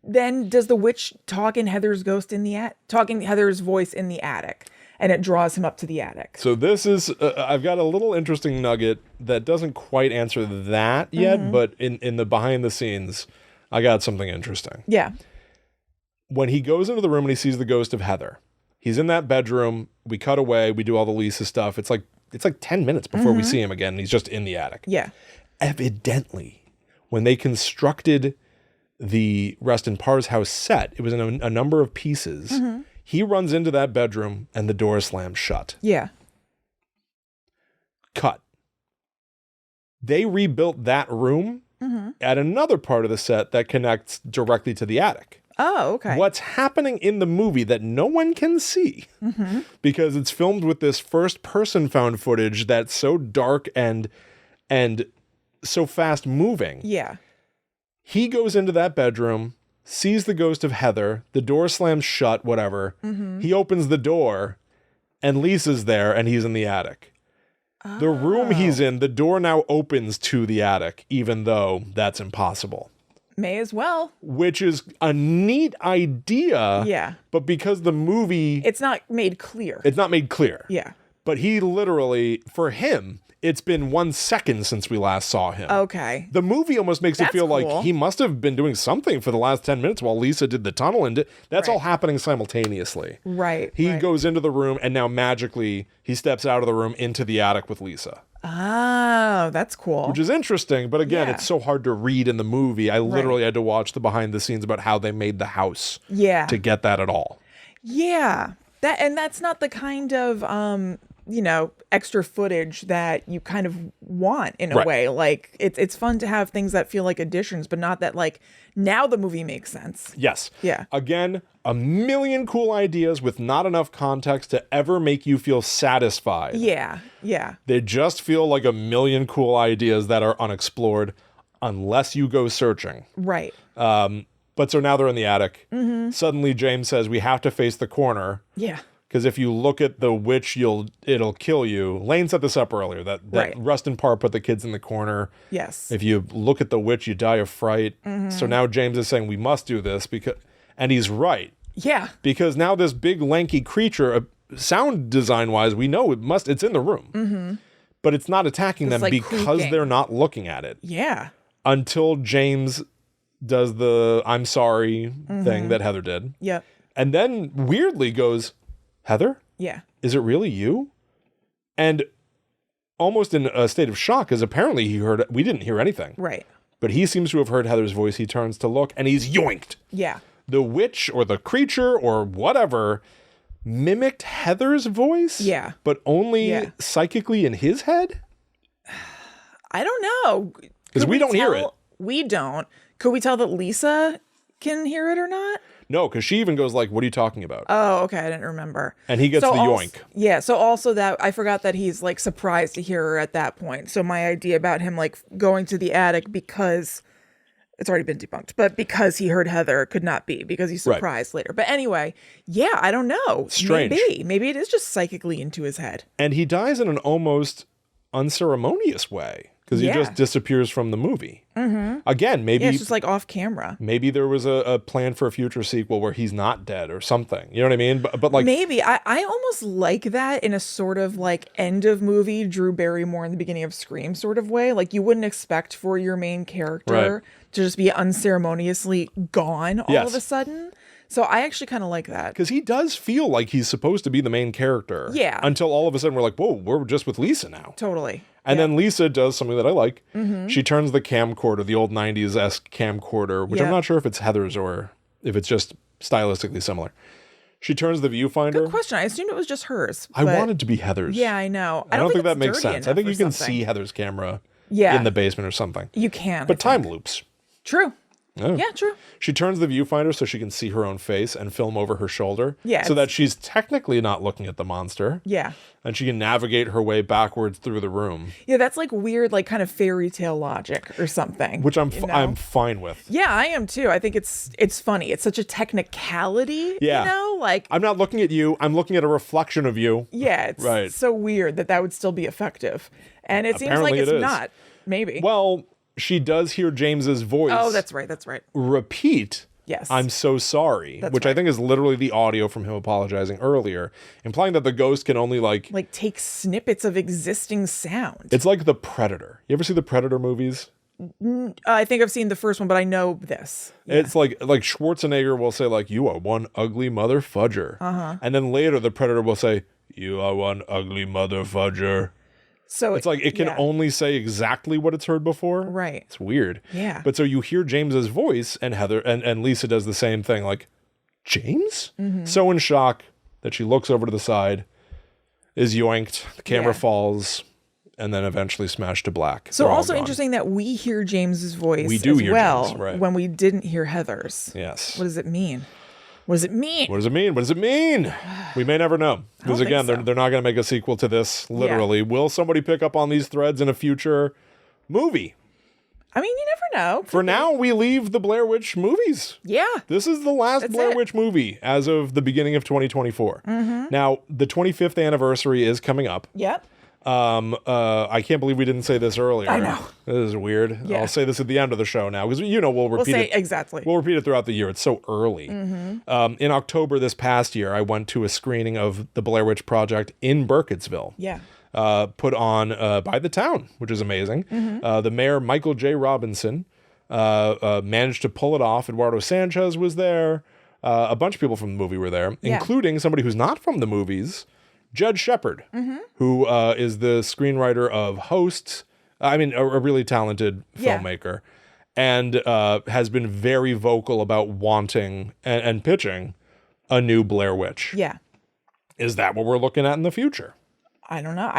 Then does the witch talk in Heather's voice in the attic, and it draws him up to the attic. So this is, I've got a little interesting nugget that doesn't quite answer that yet, but in the behind the scenes, I got something interesting. Yeah. When he goes into the room and he sees the ghost of Heather, he's in that bedroom. We cut away. We do all the Lisa stuff. It's like it's like 10 minutes before we see him again. And he's just in the attic. Yeah. Evidently, when they constructed the Reston Parr's house set, it was in a number of pieces. He runs into that bedroom and the door slams shut. Yeah. Cut. They rebuilt that room at another part of the set that connects directly to the attic. Oh, okay. What's happening in the movie that no one can see because it's filmed with this first person found footage that's so dark and so fast moving. Yeah. He goes into that bedroom, sees the ghost of Heather, the door slams shut, whatever. He opens the door and Lisa's there and he's in the attic. The room he's in, the door now opens to the attic, even though that's impossible. May as well. Which is a neat idea. Yeah. But because the movie... It's not made clear. It's not made clear. Yeah. But he literally, for him, it's been 1 second since we last saw him. Okay. The movie almost makes it feel cool. like he must have been doing something for the last 10 minutes while Lisa did the tunnel. And that's all happening simultaneously. Right. He goes into the room and now magically he steps out of the room into the attic with Lisa. Oh, that's cool. Which is interesting. But again, it's so hard to read in the movie. I literally had to watch the behind the scenes about how they made the house to get that at all. Yeah. That's not the kind of... extra footage that you kind of want in a way. Like it's fun to have things that feel like additions, but not that like now the movie makes sense. Yes. Yeah. Again, a million cool ideas with not enough context to ever make you feel satisfied. Yeah. Yeah. They just feel like a million cool ideas that are unexplored unless you go searching. Right. But so now they're in the attic. Suddenly James says, we have to face the corner. Yeah. Because if you look at the witch, it'll kill you. Lane set this up earlier, that Reston Parr put the kids in the corner. Yes. If you look at the witch, you die of fright. So now James is saying we must do this and he's right. Yeah. Because now this big lanky creature, sound design wise, we know it's in the room. But it's not attacking them because creaking. They're not looking at it. Yeah. Until James does the I'm sorry thing that Heather did. Yep. And then weirdly goes, Heather? Yeah. Is it really you? And almost in a state of shock, because apparently we didn't hear anything. Right. But he seems to have heard Heather's voice. He turns to look and he's yoinked. Yeah. The witch or the creature or whatever mimicked Heather's voice. Yeah. But only psychically in his head? I don't know. Because we don't hear it. We don't. Could we tell that Lisa can hear it or not? No, because she even goes like, what are you talking about? Oh, okay. I didn't remember. And he gets the yoink. Yeah. So also that I forgot that he's like surprised to hear her at that point. So my idea about him like going to the attic because it's already been debunked, but because he heard Heather could not be because he's surprised later. But anyway, yeah, I don't know. Strange. Maybe it is just psychically into his head. And he dies in an almost unceremonious way. Because he just disappears from the movie. Again, maybe... Yeah, it's just like off camera. Maybe there was a plan for a future sequel where he's not dead or something. You know what I mean? But like... Maybe. I almost like that in a sort of like end of movie Drew Barrymore in the beginning of Scream sort of way. Like you wouldn't expect for your main character to just be unceremoniously gone all of a sudden. So I actually kind of like that. Because he does feel like he's supposed to be the main character. Yeah. Until all of a sudden we're like, whoa, we're just with Lisa now. Totally. And then Lisa does something that I like. She turns the camcorder, the old 90s-esque camcorder, which I'm not sure if it's Heather's or if it's just stylistically similar. She turns the viewfinder. Good question. I assumed it was just hers. I wanted to be Heather's. Yeah, I know. I don't think that makes sense. I think you can see Heather's camera in the basement or something. You can. But time loops. True. Oh. Yeah, true. She turns the viewfinder so she can see her own face and film over her shoulder. Yeah. So that she's technically not looking at the monster. Yeah. And she can navigate her way backwards through the room. Yeah, that's like weird, like kind of fairy tale logic or something. Which I'm fine with. Yeah, I am too. I think it's funny. It's such a technicality, you know? Like I'm not looking at you. I'm looking at a reflection of you. Yeah, it's so weird that would still be effective. And it seems like it's not. Maybe. Well, she does hear James's voice. Oh, that's right. That's right. Repeat. Yes. I'm so sorry. Which I think is literally the audio from him apologizing earlier, implying that the ghost can only like take snippets of existing sound. It's like The Predator. You ever see the Predator movies? I think I've seen the first one, but I know this. Yeah. It's like Schwarzenegger will say like, you are one ugly mother fudger. And then later the Predator will say, you are one ugly mother fudger. So it's like it can only say exactly what it's heard before. Right. It's weird. Yeah. But so you hear James's voice, and Heather and Lisa does the same thing, like, James? So in shock that she looks over to the side, is yoinked, the camera falls, and then eventually smashed to black. So also interesting that we hear James's voice we do as hear well James, right. when we didn't hear Heather's. Yes. What does it mean? What does it mean? What does it mean? What does it mean? We may never know. Because again, so. they're not going to make a sequel to this, literally. Will somebody pick up on these threads in a future movie? I mean, you never know. For now, we leave the Blair Witch movies. Yeah. This is the last Blair Witch movie as of the beginning of 2024. Now, the 25th anniversary is coming up. Yep. I can't believe we didn't say this earlier. I know. This is weird. Yeah. I'll say this at the end of the show now because we'll repeat it. Exactly. We'll repeat it throughout the year. It's so early. In October this past year, I went to a screening of the Blair Witch Project in Burkittsville. Yeah. Put on by the town, which is amazing. The mayor, Michael J. Robinson, managed to pull it off. Eduardo Sanchez was there. A bunch of people from the movie were there, including somebody who's not from the movies, Jed Shepard, who is the screenwriter of Hosts. I mean, a really talented filmmaker, and has been very vocal about wanting and pitching a new Blair Witch. Yeah. Is that what we're looking at in the future? I don't know.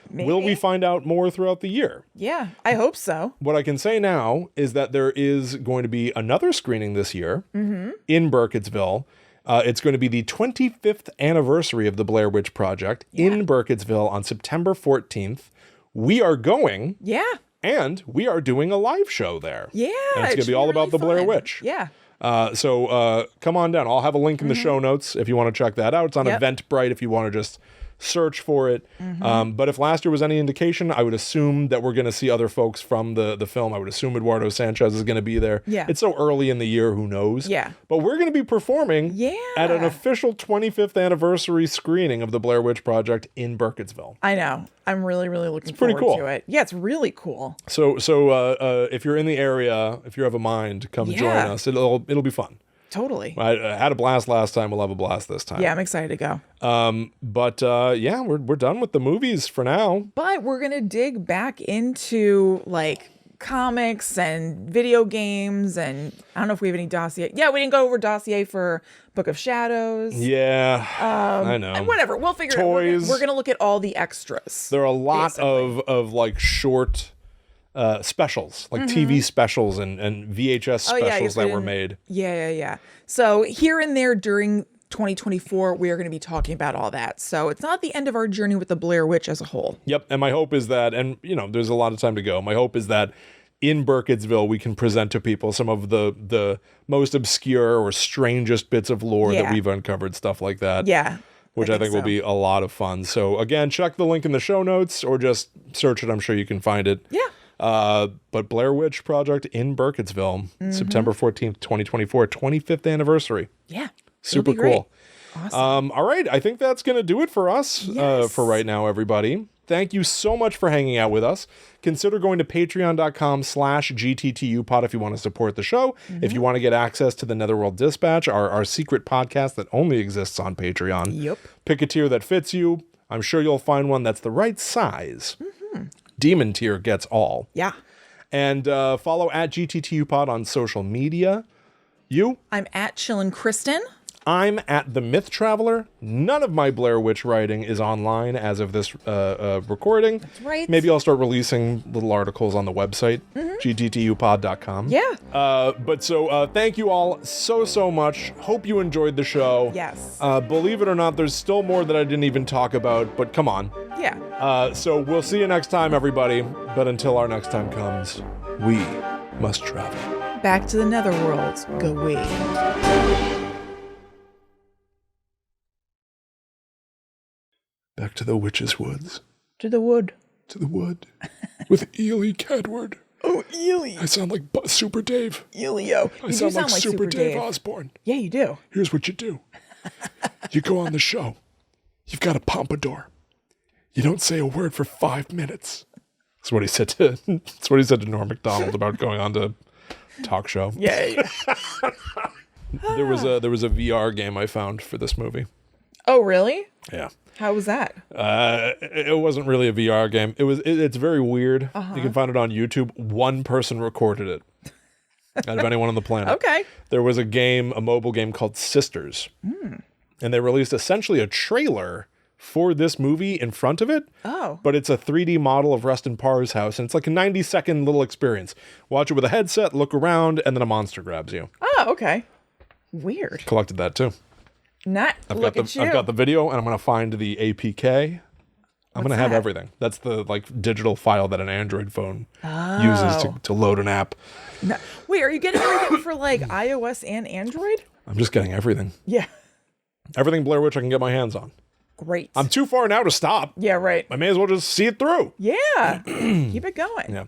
Maybe. Will we find out more throughout the year? Yeah, I hope so. What I can say now is that there is going to be another screening this year in Burkittsville. It's going to be the 25th anniversary of the Blair Witch Project in Burkittsville on September 14th. We are going. Yeah. And we are doing a live show there. Yeah. And it's going to be all about the Blair Witch. Yeah. So come on down. I'll have a link in the show notes if you want to check that out. It's on Eventbrite if you want to just search for it. But if last year was any indication, I would assume that we're going to see other folks from the film. I would assume Eduardo Sanchez is going to be there. Yeah. It's so early in the year, who knows? Yeah. But we're going to be performing at an official 25th anniversary screening of the Blair Witch Project in Burkittsville. I know. I'm really, really looking pretty forward cool. to it. Yeah, it's really cool. So if you're in the area, if you have a mind, come join us. It'll be fun. Totally. I had a blast last time. We'll have a blast this time. Yeah, I'm excited to go. But we're done with the movies for now. But we're going to dig back into like comics and video games, and I don't know if we have any dossier. Yeah, we didn't go over dossier for Book of Shadows. Yeah, I know. And whatever, we'll figure Toys. it out. We're going to look at all the extras. There are a lot of like short specials, like TV specials and VHS specials that were made. Yeah. So here and there during 2024, we are going to be talking about all that. So it's not the end of our journey with the Blair Witch as a whole. Yep. And my hope is that, and there's a lot of time to go. My hope is that in Burkittsville, we can present to people some of the most obscure or strangest bits of lore that we've uncovered, stuff like that. Yeah. Which I think will be a lot of fun. So again, check the link in the show notes or just search it. I'm sure you can find it. Yeah. But Blair Witch Project in Burkittsville, September 14th, 2024, 25th anniversary. Yeah. Super cool. Awesome. All right. I think that's going to do it for us for right now, everybody. Thank you so much for hanging out with us. Consider going to patreon.com/GTTUpod if you want to support the show. If you want to get access to the Netherworld Dispatch, our secret podcast that only exists on Patreon. Yep. Pick a tier that fits you. I'm sure you'll find one that's the right size. Demon tier gets all. Yeah. And follow at GTTUpod on social media. You? I'm at Chillin' Kristen. I'm at The Myth Traveler. None of my Blair Witch writing is online as of this recording. That's right. Maybe I'll start releasing little articles on the website, gttupod.com. Yeah. But thank you all so much. Hope you enjoyed the show. Yes. Believe it or not, there's still more that I didn't even talk about, but come on. Yeah. So we'll see you next time, everybody. But until our next time comes, we must travel. Back to the Netherworld. Go we. Back to the witch's woods. To the wood. To the wood. With Ely Cadward. Oh, Ely. I sound like Super Dave. Elio. I sound like Super Dave Osborne. Yeah, you do. Here's what you do. You go on the show. You've got a pompadour. You don't say a word for 5 minutes. That's what he said to Norm Macdonald about going on to talk show. Yeah. There was a VR game I found for this movie. Oh, really? Yeah. How was that? It wasn't really a VR game. It's very weird. You can find it on YouTube. One person recorded it. Out of anyone on the planet. Okay. There was a mobile game called Sisters. And they released essentially a trailer for this movie in front of it. Oh. But it's a 3D model of Reston Parr's house, and it's like a 90-second little experience. Watch it with a headset, look around, and then a monster grabs you. Oh, okay. Weird. Collected that too. Look at you. I've got the video, and I'm going to find the APK. I'm going to have everything. That's the digital file that an Android phone uses to load an app. No. Wait, are you getting everything for iOS and Android? I'm just getting everything. Yeah. Everything Blair Witch I can get my hands on. Great. I'm too far now to stop. Yeah, right. I may as well just see it through. Yeah. Keep it going. Yeah.